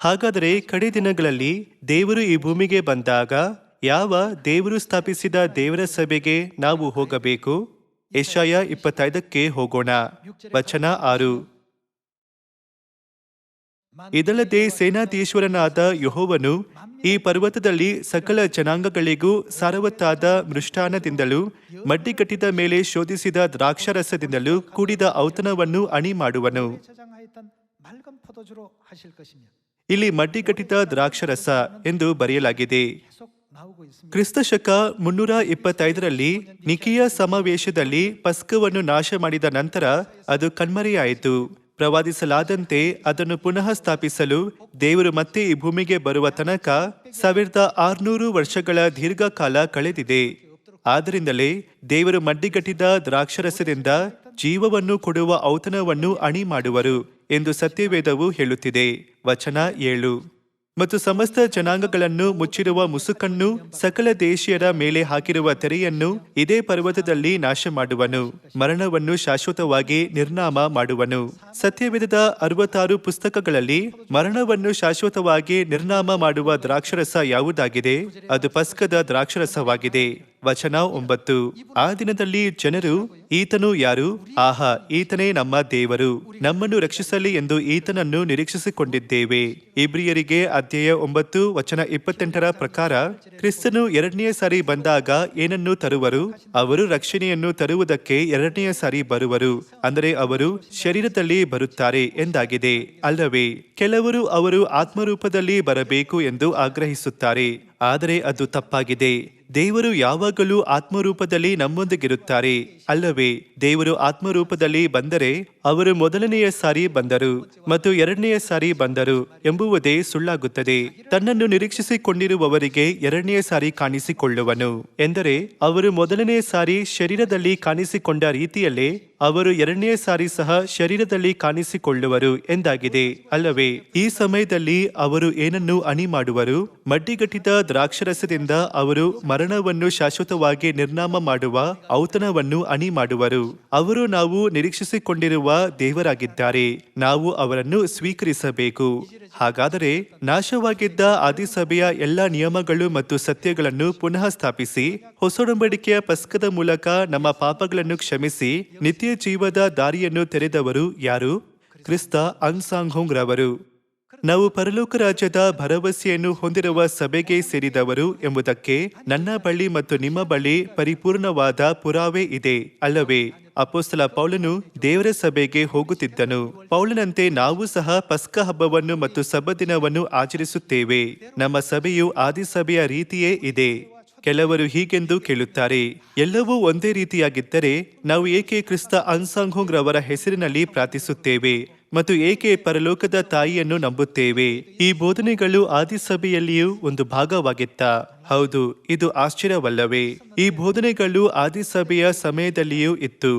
ಹಾಗಾದರೆ ಕಡೆ ದಿನಗಳಲ್ಲಿ ದೇವರು ಈ ಭೂಮಿಗೆ ಬಂದಾಗ ಯಾವ ದೇವರು ಸ್ಥಾಪಿಸಿದ ದೇವರ ಸಭೆಗೆ ನಾವು ಹೋಗಬೇಕು? ಯೆಶಾಯ 25ಕ್ಕೆ ಹೋಗೋಣ. ವಚನ 6. ಇದಲ್ಲದೆ ಸೇನಾಧೀಶ್ವರನಾದ ಯೆಹೋವನು ಈ ಪರ್ವತದಲ್ಲಿ ಸಕಲ ಜನಾಂಗಗಳಿಗೂ ಸಾರವತ್ತಾದ ಮೃಷ್ಟಾನದಿಂದಲೂ ಮಡ್ಡಿಗಟ್ಟಿದ ಮೇಲೆ ಶೋಧಿಸಿದ ದ್ರಾಕ್ಷಾರಸದಿಂದಲೂ ಕೂಡಿದ ಔತಣವನ್ನು ಅಣಿ ಮಾಡುವನು. ಇಲ್ಲಿ ಮಡ್ಡಿಗಟ್ಟಿದ ದ್ರಾಕ್ಷಾರಸ ಎಂದು ಬರೆಯಲಾಗಿದೆ. ಕ್ರಿಸ್ತಶಕ 325ರಲ್ಲಿ ನಿಕಿಯ ಸಮಾವೇಶದಲ್ಲಿ ಪಸ್ಕವನ್ನು ನಾಶ ಮಾಡಿದ ನಂತರ ಅದು ಕಣ್ಮರೆಯಾಯಿತು. ಪ್ರವಾದಿಸಲಾದಂತೆ ಅದನ್ನು ಪುನಃ ಸ್ಥಾಪಿಸಲು ದೇವರು ಮತ್ತೆ ಈ ಭೂಮಿಗೆ ಬರುವ ತನಕ 1600 ವರ್ಷಗಳ ದೀರ್ಘಕಾಲ ಕಳೆದಿದೆ. ಆದ್ದರಿಂದಲೇ ದೇವರು ಮಡ್ಡಿಗಟ್ಟಿದ ದ್ರಾಕ್ಷರಸದಿಂದ ಜೀವವನ್ನು ಕೊಡುವ ಔತಣವನ್ನು ಅಣಿ ಮಾಡುವರು ಎಂದು ಸತ್ಯವೇದವು ಹೇಳುತ್ತಿದೆ. ವಚನ 7. ಮತ್ತು ಸಮಸ್ತ ಜನಾಂಗಗಳನ್ನು ಮುಚ್ಚಿರುವ ಮುಸುಕನ್ನು, ಸಕಲ ದೇಶೀಯರ ಮೇಲೆ ಹಾಕಿರುವ ತೆರೆಯನ್ನು ಇದೇ ಪರ್ವತದಲ್ಲಿ ನಾಶ ಮಾಡುವನು. ಮರಣವನ್ನು ಶಾಶ್ವತವಾಗಿ ನಿರ್ನಾಮ ಮಾಡುವನು. ಸತ್ಯವೇದದ 66 ಪುಸ್ತಕಗಳಲ್ಲಿ ಮರಣವನ್ನು ಶಾಶ್ವತವಾಗಿ ನಿರ್ನಾಮ ಮಾಡುವ ದ್ರಾಕ್ಷರಸ ಯಾವುದಾಗಿದೆ? ಅದು ಪಸ್ಕದ ದ್ರಾಕ್ಷರಸವಾಗಿದೆ. ವಚನ 9. ಆ ದಿನದಲ್ಲಿ ಜನರು, ಈತನು ಯಾರು? ಆಹಾ, ಈತನೇ ನಮ್ಮ ದೇವರು, ನಮ್ಮನ್ನು ರಕ್ಷಿಸಲಿ ಎಂದು ಈತನನ್ನು ನಿರೀಕ್ಷಿಸಿಕೊಂಡಿದ್ದೇವೆ. ಇಬ್ರಿಯರಿಗೆ ಅಧ್ಯಾಯ 9 ವಚನ 28ರ ಪ್ರಕಾರ ಕ್ರಿಸ್ತನು ಎರಡನೆಯ ಸಾರಿ ಬಂದಾಗ ಏನನ್ನು ತರುವರು? ಅವರು ರಕ್ಷಣೆಯನ್ನು ತರುವುದಕ್ಕೆ ಎರಡನೆಯ ಸಾರಿ ಬರುವರು, ಅಂದರೆ ಅವರು ಶರೀರದಲ್ಲಿ ಬರುತ್ತಾರೆ ಎಂದಾಗಿದೆ ಅಲ್ಲವೇ? ಕೆಲವರು ಅವರು ಆತ್ಮರೂಪದಲ್ಲಿ ಬರಬೇಕು ಎಂದು ಆಗ್ರಹಿಸುತ್ತಾರೆ, ಆದರೆ ಅದು ತಪ್ಪಾಗಿದೆ. ದೇವರು ಯಾವಾಗಲೂ ಆತ್ಮರೂಪದಲ್ಲಿ ನಮ್ಮೊಂದಿಗಿರುತ್ತಾರೆ ಅಲ್ಲವೇ? ದೇವರು ಆತ್ಮರೂಪದಲ್ಲಿ ಬಂದರೆ ಅವರು ಮೊದಲನೆಯ ಸಾರಿ ಬಂದರು ಮತ್ತು ಎರಡನೆಯ ಸಾರಿ ಬಂದರು ಎಂಬುವುದೇ ಸುಳ್ಳಾಗುತ್ತದೆ. ತನ್ನನ್ನು ನಿರೀಕ್ಷಿಸಿಕೊಂಡಿರುವವರಿಗೆ ಎರಡನೆಯ ಸಾರಿ ಕಾಣಿಸಿಕೊಳ್ಳುವನು ಎಂದರೆ ಅವರು ಮೊದಲನೆಯ ಸಾರಿ ಶರೀರದಲ್ಲಿ ಕಾಣಿಸಿಕೊಂಡ ರೀತಿಯಲ್ಲೇ ಅವರು ಎರಡನೇ ಸಾರಿ ಸಹ ಶರೀರದಲ್ಲಿ ಕಾಣಿಸಿಕೊಳ್ಳುವರು ಎಂದಾಗಿದೆ ಅಲ್ಲವೇ? ಈ ಸಮಯದಲ್ಲಿ ಅವರು ಏನನ್ನು ಅಣಿ ಮಾಡುವರು? ಮಡ್ಡಿಗಟ್ಟಿದ ದ್ರಾಕ್ಷರಸದಿಂದ ಅವರು ಮರಣವನ್ನು ಶಾಶ್ವತವಾಗಿ ನಿರ್ನಾಮ ಮಾಡುವ ಔತಣವನ್ನು ಅಣಿ ಮಾಡುವರು. ಅವರು ನಾವು ನಿರೀಕ್ಷಿಸಿಕೊಂಡಿರುವ ದೇವರಾಗಿದ್ದಾರೆ. ನಾವು ಅವರನ್ನು ಸ್ವೀಕರಿಸಬೇಕು. ಹಾಗಾದರೆ ನಾಶವಾಗಿದ್ದ ಆದಿಸಭೆಯ ಎಲ್ಲಾ ನಿಯಮಗಳು ಮತ್ತು ಸತ್ಯಗಳನ್ನು ಪುನಃ ಸ್ಥಾಪಿಸಿ ಹೊಸೊಡಂಬಡಿಕೆಯ ಪಸ್ಕದ ಮೂಲಕ ನಮ್ಮ ಪಾಪಗಳನ್ನು ಕ್ಷಮಿಸಿ ನಿತ್ಯ ಜೀವದ ದಾರಿಯನ್ನು ತೆರೆದವರು ಯಾರು? ಕ್ರಿಸ್ತ ಅನ್ಸಾಂಗ್ ರವರು. ನಾವು ಪರಲೋಕ ರಾಜ್ಯದ ಭರವಸೆಯನ್ನು ಹೊಂದಿರುವ ಸಭೆಗೆ ಸೇರಿದವರು ಎಂಬುದಕ್ಕೆ ನನ್ನ ಬಳಿ ಮತ್ತು ನಿಮ್ಮ ಬಳಿ ಪರಿಪೂರ್ಣವಾದ ಪುರಾವೆ ಇದೆ ಅಲ್ಲವೇ? ಅಪೊಸ್ತಲ ಪೌಲನು ದೇವರ ಸಭೆಗೆ ಹೋಗುತ್ತಿದ್ದನು. ಪೌಲನಂತೆ ನಾವು ಸಹ ಪಸ್ಕ ಹಬ್ಬವನ್ನು ಮತ್ತು ಸಬ್ಬದಿನವನ್ನು ಆಚರಿಸುತ್ತೇವೆ. ನಮ್ಮ ಸಭೆಯು ಆದಿಸಭೆಯ ರೀತಿಯೇ ಇದೆ. ಕೆಲವರು ಹೀಗೆಂದು ಕೇಳುತ್ತಾರೆ, ಎಲ್ಲವೂ ಒಂದೇ ರೀತಿಯಾಗಿದ್ದರೆ ನಾವು ಏಕೆ ಕ್ರಿಸ್ತ ಅನ್ಸಾಂಗ್ ರವರ ಹೆಸರಿನಲ್ಲಿ ಪ್ರಾರ್ಥಿಸುತ್ತೇವೆ ಮತ್ತು ಏಕೆ ಪರಲೋಕದ ತಾಯಿಯನ್ನು ನಂಬುತ್ತೇವೆ? ಈ ಬೋಧನೆಗಳು ಆದಿಸಭೆಯಲ್ಲಿಯೂ ಒಂದು ಭಾಗವಾಗಿತ್ತ? ಹೌದು, ಇದು ಆಶ್ಚರ್ಯವಲ್ಲವೇ? ಈ ಬೋಧನೆಗಳು ಆದಿಸಭೆಯ ಸಮಯದಲ್ಲಿಯೂ ಇತ್ತು.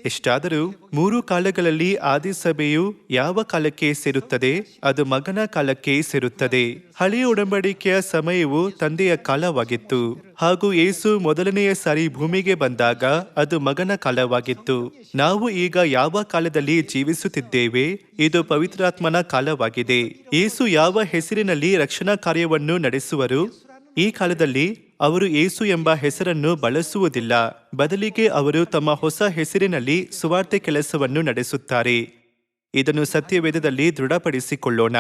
ಎಷ್ಟಾದರೂ 3 ಕಾಲಗಳಲ್ಲಿ ಆದಿಸಭೆಯು ಯಾವ ಕಾಲಕ್ಕೆ ಸೇರುತ್ತದೆ? ಅದು ಮಗನ ಕಾಲಕ್ಕೆ ಸೇರುತ್ತದೆ. ಹಳೆಯ ಒಡಂಬಡಿಕೆಯ ಸಮಯವು ತಂದೆಯ ಕಾಲವಾಗಿತ್ತು, ಹಾಗೂ ಯೇಸು ಮೊದಲನೆಯ ಸಾರಿ ಭೂಮಿಗೆ ಬಂದಾಗ ಅದು ಮಗನ ಕಾಲವಾಗಿತ್ತು. ನಾವು ಈಗ ಯಾವ ಕಾಲದಲ್ಲಿ ಜೀವಿಸುತ್ತಿದ್ದೇವೆ? ಇದು ಪವಿತ್ರಾತ್ಮನ ಕಾಲವಾಗಿದೆ. ಯೇಸು ಯಾವ ಹೆಸರಿನಲ್ಲಿ ರಕ್ಷಣಾ ಕಾರ್ಯವನ್ನು ನಡೆಸುವರು? ಈ ಕಾಲದಲ್ಲಿ ಅವರು ಯೇಸು ಎಂಬ ಹೆಸರನ್ನು ಬಳಸುವುದಿಲ್ಲ. ಬದಲಿಗೆ ಅವರು ತಮ್ಮ ಹೊಸ ಹೆಸರಿನಲ್ಲಿ ಸುವಾರ್ತೆ ಕೆಲಸವನ್ನು ನಡೆಸುತ್ತಾರೆ. ಇದನ್ನು ಸತ್ಯವೇದದಲ್ಲಿ ದೃಢಪಡಿಸಿಕೊಳ್ಳೋಣ.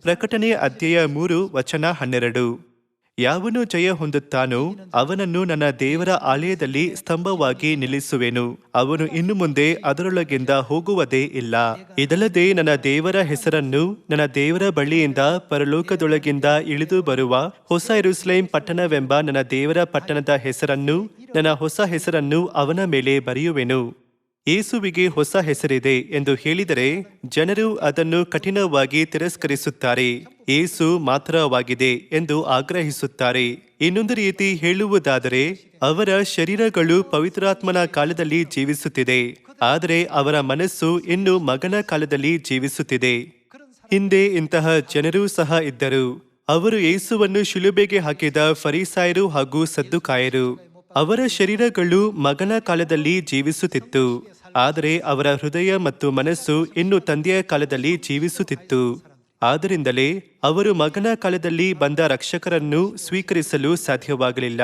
ಪ್ರಕಟಣೆ ಅಧ್ಯಾಯ 3 ವಚನ 12. ಯಾವನು ಜಯ ಹೊಂದುತ್ತಾನೋ ಅವನನ್ನು ನನ್ನ ದೇವರ ಆಲಯದಲ್ಲಿ ಸ್ತಂಭವಾಗಿ ನಿಲ್ಲಿಸುವೆನು. ಅವನು ಇನ್ನು ಮುಂದೆ ಅದರೊಳಗಿಂದ ಹೋಗುವುದೇ ಇಲ್ಲ. ಇದಲ್ಲದೆ ನನ್ನ ದೇವರ ಹೆಸರನ್ನು, ನನ್ನ ದೇವರ ಬಳಿಯಿಂದ ಪರಲೋಕದೊಳಗಿಂದ ಇಳಿದು ಬರುವ ಹೊಸ ಯೆರೂಸಲೇಮ್ ಪಟ್ಟಣವೆಂಬ ನನ್ನ ದೇವರ ಪಟ್ಟಣದ ಹೆಸರನ್ನು, ನನ್ನ ಹೊಸ ಹೆಸರನ್ನು ಅವನ ಮೇಲೆ ಬರೆಯುವೆನು. ಯೇಸುವಿಗೆ ಹೊಸ ಹೆಸರಿದೆ ಎಂದು ಹೇಳಿದರೆ ಜನರು ಅದನ್ನು ಕಠಿಣವಾಗಿ ತಿರಸ್ಕರಿಸುತ್ತಾರೆ. ಯೇಸು ಮಾತ್ರವಾಗಿದೆ ಎಂದು ಆಗ್ರಹಿಸುತ್ತಾರೆ. ಇನ್ನೊಂದು ರೀತಿ ಹೇಳುವುದಾದರೆ ಅವರ ಶರೀರಗಳು ಪವಿತ್ರಾತ್ಮನ ಕಾಲದಲ್ಲಿ ಜೀವಿಸುತ್ತಿದೆ, ಆದರೆ ಅವರ ಮನಸ್ಸು ಇನ್ನು ಮಗನ ಕಾಲದಲ್ಲಿ ಜೀವಿಸುತ್ತಿದೆ. ಹಿಂದೆ ಇಂತಹ ಜನರೂ ಸಹ ಇದ್ದರು. ಅವರು ಯೇಸುವನ್ನು ಶಿಲುಬೆಗೆ ಹಾಕಿದ ಫರಿಸಾಯರು ಹಾಗೂ ಸದ್ದುಕಾಯರು. ಅವರ ಶರೀರಗಳು ಮಗನ ಕಾಲದಲ್ಲಿ ಜೀವಿಸುತ್ತಿತ್ತು, ಆದರೆ ಅವರ ಹೃದಯ ಮತ್ತು ಮನಸ್ಸು ಇನ್ನು ತಂದೆಯ ಕಾಲದಲ್ಲಿ ಜೀವಿಸುತ್ತಿತ್ತು. ಆದ್ದರಿಂದಲೇ ಅವರು ಮಗನ ಕಾಲದಲ್ಲಿ ಬಂದ ರಕ್ಷಕರನ್ನು ಸ್ವೀಕರಿಸಲು ಸಾಧ್ಯವಾಗಲಿಲ್ಲ.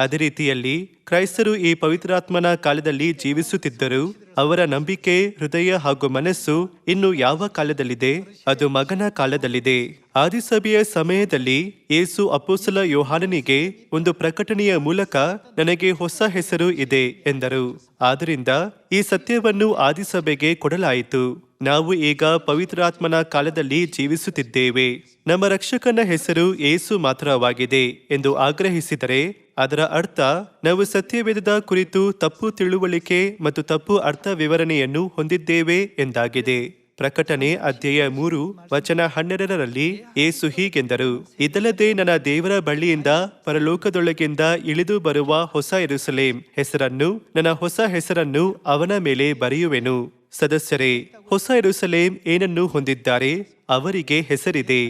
ಅದೇ ರೀತಿಯಲ್ಲಿ ಕ್ರೈಸ್ತರು ಈ ಪವಿತ್ರಾತ್ಮನ ಕಾಲದಲ್ಲಿ ಜೀವಿಸುತ್ತಿದ್ದರು. ಅವರ ನಂಬಿಕೆ, ಹೃದಯ ಹಾಗೂ ಮನಸ್ಸು ಇನ್ನು ಯಾವ ಕಾಲದಲ್ಲಿದೆ? ಅದು ಮಗನ ಕಾಲದಲ್ಲಿದೆ. ಆದಿಸಭೆಯ ಸಮಯದಲ್ಲಿ ಯೇಸು ಅಪೊಸ್ತಲ ಯೋಹಾನನಿಗೆ ಒಂದು ಪ್ರಕಟಣೆಯ ಮೂಲಕ ನನಗೆ ಹೊಸ ಹೆಸರು ಇದೆ ಎಂದರು. ಆದ್ದರಿಂದ ಈ ಸತ್ಯವನ್ನು ಆದಿಸಭೆಗೆ ಕೊಡಲಾಯಿತು. ನಾವು ಈಗ ಪವಿತ್ರಾತ್ಮನ ಕಾಲದಲ್ಲಿ ಜೀವಿಸುತ್ತಿದ್ದೇವೆ. ನಮ್ಮ ರಕ್ಷಕನ ಹೆಸರು ಯೇಸು ಮಾತ್ರವಾಗಿದೆ ಎಂದು ಆಗ್ರಹಿಸಿದರೆ ಅದರ ಅರ್ಥ ನಾವು ಸತ್ಯವೇದದ ಕುರಿತು ತಪ್ಪು ತಿಳುವಳಿಕೆ ಮತ್ತು ತಪ್ಪು ಅರ್ಥ ವಿವರಣೆಯನ್ನು ಹೊಂದಿದ್ದೇವೆ ಎಂದಾಗಿದೆ. ಪ್ರಕಟಣೆ ಅಧ್ಯಾಯ 3 ವಚನ 12ರಲ್ಲಿ ಯೇಸು ಹೀಗೆಂದರು, ಇದಲ್ಲದೆ ನನ್ನ ದೇವರ ಬಳಿಯಿಂದ ಪರಲೋಕದೊಳಗಿಂದ ಇಳಿದು ಬರುವ ಹೊಸ ಯೆರೂಸಲೇಮ್ ಹೆಸರನ್ನು, ನನ್ನ ಹೊಸ ಹೆಸರನ್ನು ಅವನ ಮೇಲೆ ಬರೆಯುವೆನು. ಸದಸ್ಯರೇ, ಹೊಸ ಯೆರೂಸಲೇಮ್ ಏನನ್ನು ಹೊಂದಿದ್ದಾರೆ? ಅವರಿಗೆ ಹೆಸರಿದೆ.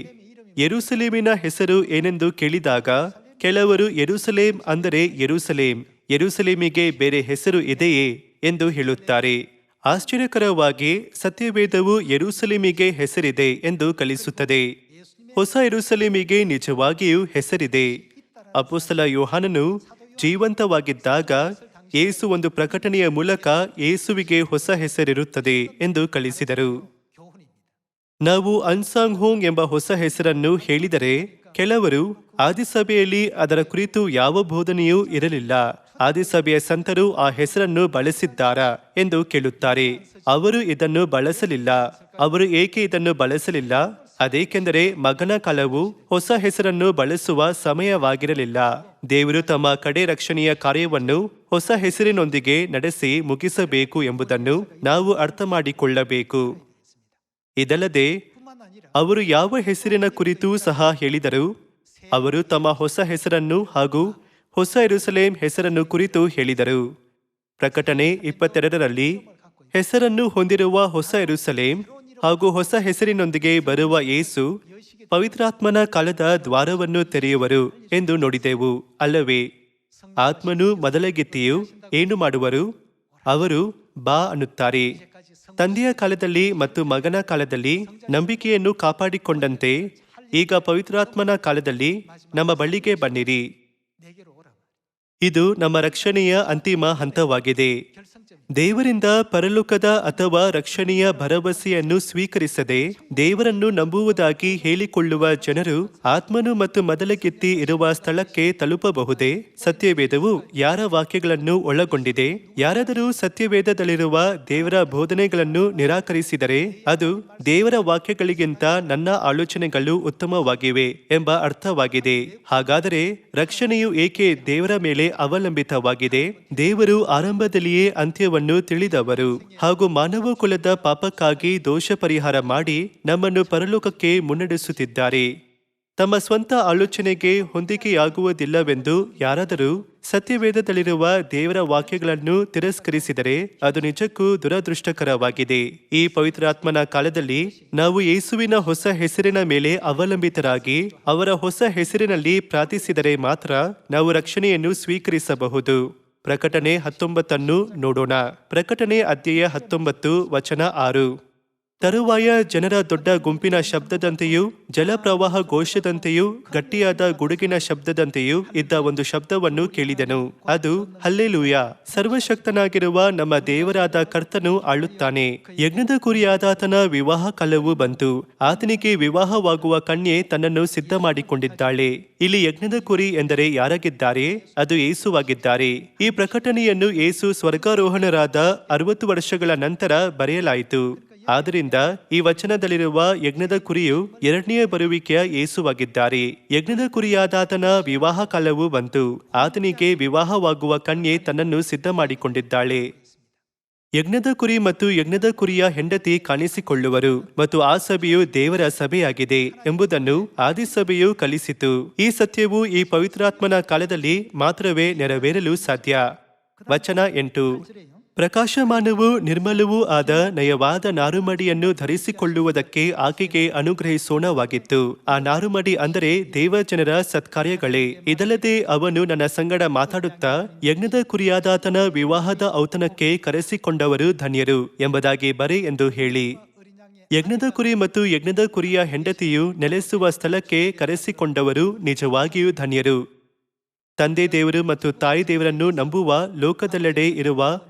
ಯೆರೂಸಲೇಮಿನ ಹೆಸರು ಏನೆಂದು ಕೇಳಿದಾಗ ಕೆಲವರು ಯೆರೂಸಲೇಮ್ ಅಂದರೆ ಯೆರೂಸಲೇಮ್, ಯೆರೂಸಲೇಮಿಗೆ ಬೇರೆ ಹೆಸರು ಇದೆಯೇ ಎಂದು ಹೇಳುತ್ತಾರೆ. ಆಶ್ಚರ್ಯಕರವಾಗಿ ಸತ್ಯವೇದವು ಯೆರೂಸಲೇಮಿಗೆ ಹೆಸರಿದೆ ಎಂದು ಕಲಿಸುತ್ತದೆ. ಹೊಸ ಯೆರೂಸಲೇಮಿಗೆ ನಿಜವಾಗಿಯೂ ಹೆಸರಿದೆ. ಅಪೊಸ್ತಲ ಯೋಹಾನನು ಜೀವಂತವಾಗಿದ್ದಾಗ ಯೇಸು ಒಂದು ಪ್ರಕಟಣೆಯ ಮೂಲಕ ಯೇಸುವಿಗೆ ಹೊಸ ಹೆಸರಿರುತ್ತದೆ ಎಂದು ಕಲಿಸಿದರು. ನಾವು ಅನ್ಸಾಂಗ್ ಹೋಂಗ್ ಎಂಬ ಹೊಸ ಹೆಸರನ್ನು ಹೇಳಿದರೆ ಕೆಲವರು ಆದಿಸಭೆಯಲ್ಲಿ ಅದರ ಕುರಿತು ಯಾವ ಬೋಧನೆಯೂ ಇರಲಿಲ್ಲ, ಆದಿಸಭೆಯ ಸಂತರು ಆ ಹೆಸರನ್ನು ಬಳಸಿದ್ದಾರಾ ಎಂದು ಕೇಳುತ್ತಾರೆ. ಅವರು ಇದನ್ನು ಬಳಸಲಿಲ್ಲ. ಅವರು ಏಕೆ ಇದನ್ನು ಬಳಸಲಿಲ್ಲ? ಅದೇಕೆಂದರೆ ಮಗನ ಕಾಲವು ಹೊಸ ಹೆಸರನ್ನು ಬಳಸುವ ಸಮಯವಾಗಿರಲಿಲ್ಲ. ದೇವರು ತಮ್ಮ ಕಡೆ ರಕ್ಷಣೆಯ ಕಾರ್ಯವನ್ನು ಹೊಸ ಹೆಸರಿನೊಂದಿಗೆ ನಡೆಸಿ ಮುಗಿಸಬೇಕು ಎಂಬುದನ್ನು ನಾವು ಅರ್ಥ ಮಾಡಿಕೊಳ್ಳಬೇಕು. ಇದಲ್ಲದೆ ಅವರು ಯಾವ ಹೆಸರಿನ ಕುರಿತೂ ಸಹ ಹೇಳಿದರು. ಅವರು ತಮ್ಮ ಹೊಸ ಹೆಸರನ್ನು ಹಾಗೂ ಹೊಸ ಯೆರೂಸಲೇಮ್ ಹೆಸರನ್ನು ಕುರಿತು ಹೇಳಿದರು. ಪ್ರಕಟಣೆ 22ರಲ್ಲಿ ಹೆಸರನ್ನು ಹೊಂದಿರುವ ಹೊಸ ಯೆರೂಸಲೇಮ್ ಹಾಗೂ ಹೊಸ ಹೆಸರಿನೊಂದಿಗೆ ಬರುವ ಯೇಸು ಪವಿತ್ರಾತ್ಮನ ಕಾಲದ ದ್ವಾರವನ್ನು ತೆರೆಯುವರು ಎಂದು ನೋಡಿದೆವು ಅಲ್ಲವೇ? ಆತ್ಮನು ಮೊದಲಗೆತ್ತಿಯು ಏನು ಮಾಡುವರು? ಅವರು ಬಾ ಅನ್ನುತ್ತಾರೆ. ತಂದೆಯ ಕಾಲದಲ್ಲಿ ಮತ್ತು ಮಗನ ಕಾಲದಲ್ಲಿ ನಂಬಿಕೆಯನ್ನು ಕಾಪಾಡಿಕೊಂಡಂತೆ ಈಗ ಪವಿತ್ರಾತ್ಮನ ಕಾಲದಲ್ಲಿ ನಮ್ಮ ಬಳಿಗೆ ಬನ್ನಿರಿ. 내게로 오라. ಇದು ನಮ್ಮ ರಕ್ಷಣೆಯ ಅಂತಿಮ ಹಂತವಾಗಿದೆ. ದೇವರಿಂದ ಪರಲೋಕದ ಅಥವಾ ರಕ್ಷಣೆಯ ಭರವಸೆಯನ್ನು ಸ್ವೀಕರಿಸದೆ ದೇವರನ್ನು ನಂಬುವುದಾಗಿ ಹೇಳಿಕೊಳ್ಳುವ ಜನರು ಆತ್ಮನು ಮತ್ತು ಮೊದಲಗೆತ್ತಿ ಇರುವ ಸ್ಥಳಕ್ಕೆ ತಲುಪಬಹುದೇ? ಸತ್ಯವೇದವು ಯಾರ ವಾಕ್ಯಗಳನ್ನು ಒಳಗೊಂಡಿದೆ? ಯಾರಾದರೂ ಸತ್ಯವೇದದಲ್ಲಿರುವ ದೇವರ ಬೋಧನೆಗಳನ್ನು ನಿರಾಕರಿಸಿದರೆ ಅದು ದೇವರ ವಾಕ್ಯಗಳಿಗಿಂತ ನನ್ನ ಆಲೋಚನೆಗಳು ಉತ್ತಮವಾಗಿವೆ ಎಂಬ ಅರ್ಥವಾಗಿದೆ. ಹಾಗಾದರೆ ರಕ್ಷಣೆಯು ಏಕೆ ದೇವರ ಮೇಲೆ ಅವಲಂಬಿತವಾಗಿದೆ? ದೇವರು ಆರಂಭದಲ್ಲಿಯೇ ಅಂತ್ಯವನ್ನು ತಿಳಿದವರು ಹಾಗೂ ಮಾನವ ಕುಲದ ಪಾಪಕ್ಕಾಗಿ ದೋಷ ಪರಿಹಾರ ಮಾಡಿ ನಮ್ಮನ್ನು ಪರಲೋಕಕ್ಕೆ ಮುನ್ನಡೆಸುತ್ತಿದ್ದಾರೆ. ತಮ್ಮ ಸ್ವಂತ ಆಲೋಚನೆಗೆ ಹೊಂದಿಕೆಯಾಗುವುದಿಲ್ಲವೆಂದು ಯಾರಾದರೂ ಸತ್ಯವೇದದಲ್ಲಿರುವ ದೇವರ ವಾಕ್ಯಗಳನ್ನು ತಿರಸ್ಕರಿಸಿದರೆ ಅದು ನಿಜಕ್ಕೂ ದುರದೃಷ್ಟಕರವಾಗಿದೆ. ಈ ಪವಿತ್ರಾತ್ಮನ ಕಾಲದಲ್ಲಿ ನಾವು ಯೇಸುವಿನ ಹೊಸ ಹೆಸರಿನ ಮೇಲೆ ಅವಲಂಬಿತರಾಗಿ ಅವರ ಹೊಸ ಹೆಸರಿನಲ್ಲಿ ಪ್ರಾರ್ಥಿಸಿದರೆ ಮಾತ್ರ ನಾವು ರಕ್ಷಣೆಯನ್ನು ಸ್ವೀಕರಿಸಬಹುದು. ಪ್ರಕಟಣೆ 19 ನೋಡೋಣ. ಪ್ರಕಟಣೆ ಅಧ್ಯಾಯ 19 ವಚನ 6. ತರುವಾಯ ಜನರ ದೊಡ್ಡ ಗುಂಪಿನ ಶಬ್ದದಂತೆಯೂ ಜಲಪ್ರವಾಹ ಘೋಷದಂತೆಯೂ ಗಟ್ಟಿಯಾದ ಗುಡುಗಿನ ಶಬ್ದದಂತೆಯೂ ಇದ್ದ ಒಂದು ಶಬ್ದವನ್ನು ಕೇಳಿದೆನು. ಅದು ಹಲ್ಲೆಲೂಯಾ, ಸರ್ವಶಕ್ತನಾಗಿರುವ ನಮ್ಮ ದೇವರಾದ ಕರ್ತನು ಆಳುತ್ತಾನೆ. ಯಜ್ಞದ ಕುರಿಯಾದಾತನ ವಿವಾಹ ಕಾಲವು ಬಂತು. ಆತನಿಗೆ ವಿವಾಹವಾಗುವ ಕನ್ಯೆ ತನ್ನನ್ನು ಸಿದ್ಧ ಮಾಡಿಕೊಂಡಿದ್ದಾಳೆ. ಇಲ್ಲಿ ಯಜ್ಞದ ಕುರಿ ಎಂದರೆ ಯಾರಾಗಿದ್ದಾರೆ? ಅದು ಯೇಸುವಾಗಿದ್ದಾರೆ. ಈ ಪ್ರಕಟಣೆಯನ್ನು ಯೇಸು ಸ್ವರ್ಗಾರೋಹಣರಾದ 60 ವರ್ಷಗಳ ನಂತರ ಬರೆಯಲಾಯಿತು. ಆದ್ದರಿಂದ ಈ ವಚನದಲ್ಲಿರುವ ಯಜ್ಞದ ಕುರಿಯು ಎರಡನೆಯ ಬರುವಿಕೆಯ ಯೇಸುವಾಗಿದ್ದಾರೆ. ಯಜ್ಞದ ಕುರಿಯಾದಾತನ ವಿವಾಹ ಕಾಲವು ಬಂತು. ಆತನಿಗೆ ವಿವಾಹವಾಗುವ ಕನ್ಯೆ ತನ್ನನ್ನು ಸಿದ್ಧ ಮಾಡಿಕೊಂಡಿದ್ದಾಳೆ. ಯಜ್ಞದ ಕುರಿ ಮತ್ತು ಯಜ್ಞದ ಕುರಿಯ ಹೆಂಡತಿ ಕಾಣಿಸಿಕೊಳ್ಳುವರು ಮತ್ತು ಆ ಸಭೆಯು ದೇವರ ಸಭೆಯಾಗಿದೆ ಎಂಬುದನ್ನು ಆದಿಸಭೆಯು ಕಲಿಸಿತು. ಈ ಸತ್ಯವು ಈ ಪವಿತ್ರಾತ್ಮನ ಕಾಲದಲ್ಲಿ ಮಾತ್ರವೇ ನೆರವೇರಲು ಸಾಧ್ಯ. ವಚನ 8. ಪ್ರಕಾಶಮಾನವೂ ನಿರ್ಮಲವೂ ಆದ ನಯವಾದ ನಾರುಮಡಿಯನ್ನು ಧರಿಸಿಕೊಳ್ಳುವುದಕ್ಕೆ ಆಕೆಗೆ ಅನುಗ್ರಹಿಸೋಣವಾಗಿತ್ತು. ಆ ನಾರುಮಡಿ ಅಂದರೆ ದೇವಜನರ ಸತ್ಕಾರ್ಯಗಳೇ. ಇದಲ್ಲದೆ ಅವನು ನನ್ನ ಸಂಗಡ ಮಾತಾಡುತ್ತಾ ಯಜ್ಞದ ಕುರಿಯಾದಾತನ ವಿವಾಹದ ಔತಣಕ್ಕೆ ಕರೆಸಿಕೊಂಡವರು ಧನ್ಯರು ಎಂಬುದಾಗಿ ಬರೆ ಎಂದು ಹೇಳಿ. ಯಜ್ಞದ ಕುರಿ ಮತ್ತು ಯಜ್ಞದ ಕುರಿಯ ಹೆಂಡತಿಯು ನೆಲೆಸುವ ಸ್ಥಳಕ್ಕೆ ಕರೆಸಿಕೊಂಡವರು ನಿಜವಾಗಿಯೂ ಧನ್ಯರು. ತಂದೆ ದೇವರು ಮತ್ತು ತಾಯಿ ದೇವರನ್ನು ನಂಬುವ ಲೋಕದೆಲ್ಲೆಡೆ ಇರುವ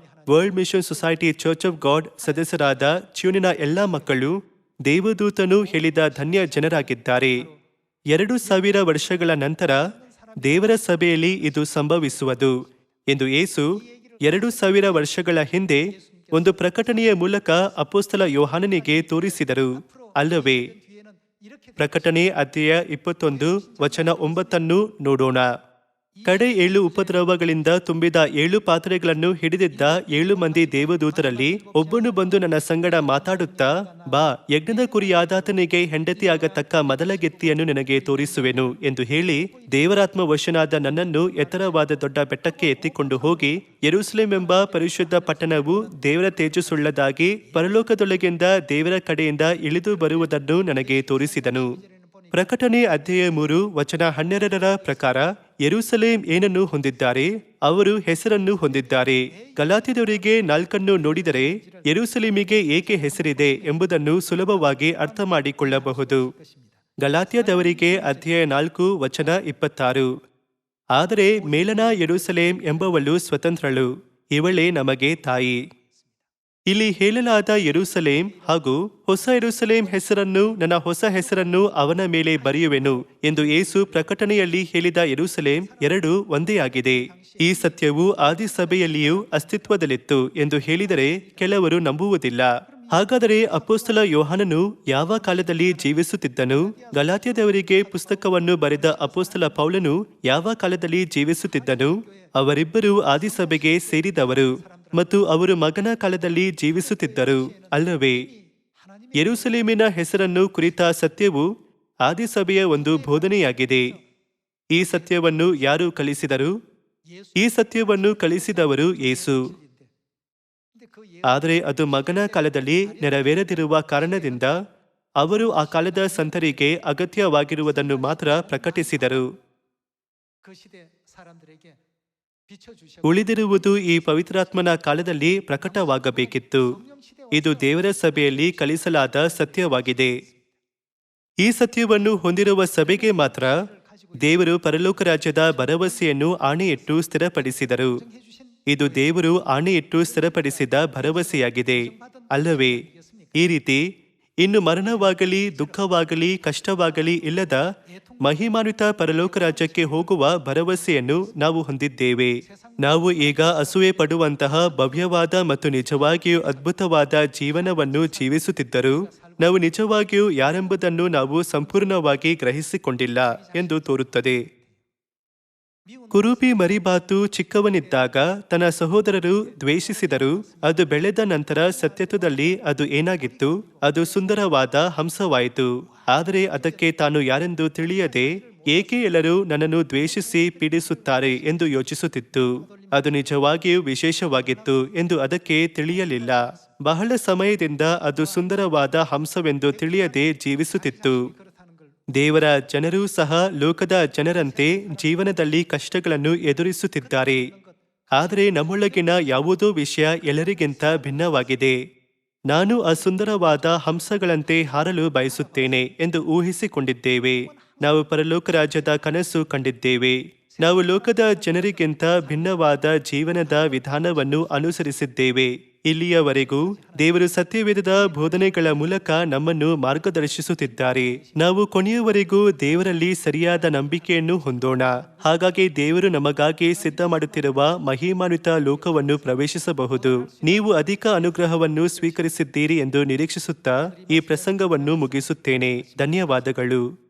world mission society church of God ಸದಸ್ಯರಾದ ಚ್ಯೂನಿನ ಎಲ್ಲ ಮಕ್ಕಳು ದೇವದೂತನು ಹೇಳಿದ ಧನ್ಯ ಜನರಾಗಿದ್ದಾರೆ. 2000 ವರ್ಷಗಳ ನಂತರ ದೇವರ ಸಭೆಯಲ್ಲಿ ಇದು ಸಂಭವಿಸುವುದು ಎಂದು ಯೇಸು 2000 ವರ್ಷಗಳ ಹಿಂದೆ ಒಂದು ಪ್ರಕಟಣೆಯ ಮೂಲಕ ಅಪೊಸ್ತಲ ಯೋಹಾನನಿಗೆ ತೋರಿಸಿದರು ಅಲ್ಲವೇ? ಪ್ರಕಟಣೆ ಅಧ್ಯಾಯ 21 ವಚನ 9 ನೋಡೋಣ. ಕಡೆ 7 ಉಪದ್ರವಗಳಿಂದ ತುಂಬಿದ 7 ಪಾತ್ರೆಗಳನ್ನು ಹಿಡಿದಿದ್ದ 7 ಮಂದಿ ದೇವದೂತರಲ್ಲಿ ಒಬ್ಬನು ಬಂದು ನನ್ನ ಸಂಗಡ ಮಾತಾಡುತ್ತಾ, ಬಾ, ಯಜ್ಞದ ಕುರಿಯಾದಾತನಿಗೆ ಹೆಂಡತಿಯಾಗತಕ್ಕ ಮೊದಲಗೆತ್ತಿಯನ್ನು ನಿನಗೆ ತೋರಿಸುವೆನು ಎಂದು ಹೇಳಿ ದೇವರಾತ್ಮ ವಶನಾದ ನನ್ನನ್ನು ಎತ್ತರವಾದ ದೊಡ್ಡ ಬೆಟ್ಟಕ್ಕೆ ಎತ್ತಿಕೊಂಡು ಹೋಗಿ ಯೆರೂಸಲೇಮ್ ಎಂಬ ಪರಿಶುದ್ಧ ಪಟ್ಟಣವು ದೇವರ ತೇಜಸ್ಸುಳ್ಳದಾಗಿ ಪರಲೋಕದೊಳಗಿಂದ ದೇವರ ಕಡೆಯಿಂದ ಇಳಿದು ಬರುವುದನ್ನು ನನಗೆ ತೋರಿಸಿದನು. ಪ್ರಕಟಣೆ ಅಧ್ಯಾಯ 3 ವಚನ 12 ಪ್ರಕಾರ ಯೆರೂಸಲೇಮ್ ಏನನ್ನು ಹೊಂದಿದ್ದಾರೆ? ಅವರು ಹೆಸರನ್ನು ಹೊಂದಿದ್ದಾರೆ. ಗಲಾತ್ಯದವರಿಗೆ 4 ನೋಡಿದರೆ ಯೆರೂಸಲೇಮಿಗೆ ಏಕೆ ಹೆಸರಿದೆ ಎಂಬುದನ್ನು ಸುಲಭವಾಗಿ ಅರ್ಥ ಮಾಡಿಕೊಳ್ಳಬಹುದು. ಗಲಾತ್ಯದವರಿಗೆ ಅಧ್ಯಾಯ 4 ವಚನ 26. ಆದರೆ ಮೇಲನ ಯೆರೂಸಲೇಮ್ ಎಂಬವಳು ಸ್ವತಂತ್ರಳು, ಇವಳೇ ನಮಗೆ ತಾಯಿ. ಇಲ್ಲಿ ಹೇಳಲಾದ ಯೆರೂಸಲೇಮ್ ಹಾಗೂ ಹೊಸ ಯೆರೂಸಲೇಮ್ ಹೆಸರನ್ನು, ನನ್ನ ಹೊಸ ಹೆಸರನ್ನು ಅವನ ಮೇಲೆ ಬರೆಯುವೆನು ಎಂದು ಯೇಸು ಪ್ರಕಟಣೆಯಲ್ಲಿ ಹೇಳಿದ ಯೆರೂಸಲೇಮ್ ಎರಡೂ ಒಂದೇ ಆಗಿದೆ. ಈ ಸತ್ಯವು ಆದಿಸಭೆಯಲ್ಲಿಯೂ ಅಸ್ತಿತ್ವದಲ್ಲಿತ್ತು ಎಂದು ಹೇಳಿದರೆ ಕೆಲವರು ನಂಬುವುದಿಲ್ಲ. ಹಾಗಾದರೆ ಅಪೊಸ್ತಲ ಯೋಹಾನನು ಯಾವ ಕಾಲದಲ್ಲಿ ಜೀವಿಸುತ್ತಿದ್ದನು? ಗಲಾತ್ಯದವರಿಗೆ ಪುಸ್ತಕವನ್ನು ಬರೆದ ಅಪೊಸ್ತಲ ಪೌಲನು ಯಾವ ಕಾಲದಲ್ಲಿ ಜೀವಿಸುತ್ತಿದ್ದನು? ಅವರಿಬ್ಬರು ಆದಿಸಭೆಗೆ ಸೇರಿದವರು ಮತ್ತು ಅವರು ಮಗನ ಕಾಲದಲ್ಲಿ ಜೀವಿಸುತ್ತಿದ್ದರು ಅಲ್ಲವೇ? ಯೆರೂಸಲೇಮಿನ ಹೆಸರನ್ನು ಕುರಿತ ಸತ್ಯವು ಆದಿಸಭೆಯ ಒಂದು ಬೋಧನೆಯಾಗಿದೆ. ಈ ಸತ್ಯವನ್ನು ಯಾರು ಕಲಿಸಿದರು? ಈ ಸತ್ಯವನ್ನು ಕಲಿಸಿದವರು ಯೇಸು. ಆದರೆ ಅದು ಮಗನ ಕಾಲದಲ್ಲಿ ನೆರವೇರದಿರುವ ಕಾರಣದಿಂದ ಅವರು ಆ ಕಾಲದ ಸಂತರಿಗೆ ಅಗತ್ಯವಾಗಿರುವುದನ್ನು ಮಾತ್ರ ಪ್ರಕಟಿಸಿದರು. 그 시대 사람들에게 비춰주셨고 ಉಳಿದಿರುವುದು ಈ ಪವಿತ್ರಾತ್ಮನ ಕಾಲದಲ್ಲಿ ಪ್ರಕಟವಾಗಬೇಕಿತ್ತು. ಇದು ದೇವರ ಸಭೆಯಲ್ಲಿ ಕಲಿಸಲಾದ ಸತ್ಯವಾಗಿದೆ. ಈ ಸತ್ಯವನ್ನು ಹೊಂದಿರುವ ಸಭೆಗೆ ಮಾತ್ರ ದೇವರು ಪರಲೋಕ ರಾಜ್ಯದ ಭರವಸೆಯನ್ನು ಆಣೆಯಿಟ್ಟು ಸ್ಥಿರಪಡಿಸಿದರು. ಇದು ದೇವರು ಆಣೆಯಿಟ್ಟು ಸ್ಥಿರಪಡಿಸಿದ ಭರವಸೆಯಾಗಿದೆ ಅಲ್ಲವೇ? ಈ ರೀತಿ ಇನ್ನು ಮರಣವಾಗಲಿ, ದುಃಖವಾಗಲಿ, ಕಷ್ಟವಾಗಲಿ ಇಲ್ಲದ ಮಹಿಮಾನ್ವಿತ ಪರಲೋಕ ರಾಜ್ಯಕ್ಕೆ ಹೋಗುವ ಭರವಸೆಯನ್ನು ನಾವು ಹೊಂದಿದ್ದೇವೆ. ನಾವು ಈಗ ಅಸೂಯೆ ಪಡುವಂತಹ ಭವ್ಯವಾದ ಮತ್ತು ನಿಜವಾಗಿಯೂ ಅದ್ಭುತವಾದ ಜೀವನವನ್ನು ಜೀವಿಸುತ್ತಿದ್ದರೂ ನಾವು ನಿಜವಾಗಿಯೂ ಯಾರೆಂಬುದನ್ನು ನಾವು ಸಂಪೂರ್ಣವಾಗಿ ಗ್ರಹಿಸಿಕೊಂಡಿಲ್ಲ ಎಂದು ತೋರುತ್ತದೆ. ಕುರೂಪಿ ಮರಿಬಾತು ಚಿಕ್ಕವನಿದ್ದಾಗ ತನ್ನ ಸಹೋದರರು ದ್ವೇಷಿಸಿದರು. ಅದು ಬೆಳೆದ ನಂತರ ಸತ್ಯತ್ವದಲ್ಲಿ ಅದು ಏನಾಗಿತ್ತು? ಅದು ಸುಂದರವಾದ ಹಂಸವಾಯಿತು. ಆದರೆ ಅದಕ್ಕೆ ತಾನು ಯಾರೆಂದು ತಿಳಿಯದೆ ಏಕೆ ಎಲ್ಲರೂ ನನ್ನನ್ನು ದ್ವೇಷಿಸಿ ಪೀಡಿಸುತ್ತಾರೆ ಎಂದು ಯೋಚಿಸುತ್ತಿತ್ತು. ಅದು ನಿಜವಾಗಿಯೂ ವಿಶೇಷವಾಗಿತ್ತು ಎಂದು ಅದಕ್ಕೆ ತಿಳಿಯಲಿಲ್ಲ. ಬಹಳ ಸಮಯದಿಂದ ಅದು ಸುಂದರವಾದ ಹಂಸವೆಂದು ತಿಳಿಯದೆ ಜೀವಿಸುತ್ತಿತ್ತು. ದೇವರ ಜನರೂ ಸಹ ಲೋಕದ ಜನರಂತೆ ಜೀವನದಲ್ಲಿ ಕಷ್ಟಗಳನ್ನು ಎದುರಿಸುತ್ತಿದ್ದಾರೆ. ಆದರೆ ನಮ್ಮೊಳಗಿನ ಯಾವುದೋ ವಿಷಯ ಎಲ್ಲರಿಗಿಂತ ಭಿನ್ನವಾಗಿದೆ. ನಾನು ಆ ಸುಂದರವಾದ ಹಂಸಗಳಂತೆ ಹಾರಲು ಬಯಸುತ್ತೇನೆ ಎಂದು ಊಹಿಸಿಕೊಂಡಿದ್ದೇವೆ. ನಾವು ಪರಲೋಕ ರಾಜ್ಯದ ಕನಸು ಕಂಡಿದ್ದೇವೆ. ನಾವು ಲೋಕದ ಜನರಿಗಿಂತ ಭಿನ್ನವಾದ ಜೀವನದ ವಿಧಾನವನ್ನು ಅನುಸರಿಸಿದ್ದೇವೆ. ಇಲ್ಲಿಯವರೆಗೂ ದೇವರು ಸತ್ಯವೇದದ ಬೋಧನೆಗಳ ಮೂಲಕ ನಮ್ಮನ್ನು ಮಾರ್ಗದರ್ಶಿಸುತ್ತಿದ್ದಾರೆ. ನಾವು ಕೊನೆಯವರೆಗೂ ದೇವರಲ್ಲಿ ಸರಿಯಾದ ನಂಬಿಕೆಯನ್ನು ಹೊಂದೋಣ. ಹಾಗಾಗಿ ದೇವರು ನಮಗಾಗಿ ಸಿದ್ಧ ಮಾಡುತ್ತಿರುವ ಮಹಿಮಾನ್ವಿತ ಲೋಕವನ್ನು ಪ್ರವೇಶಿಸಬಹುದು. ನೀವು ಅಧಿಕ ಅನುಗ್ರಹವನ್ನು ಸ್ವೀಕರಿಸಿದ್ದೀರಿ ಎಂದು ನಿರೀಕ್ಷಿಸುತ್ತಾ ಈ ಪ್ರಸಂಗವನ್ನು ಮುಗಿಸುತ್ತೇನೆ. ಧನ್ಯವಾದಗಳು.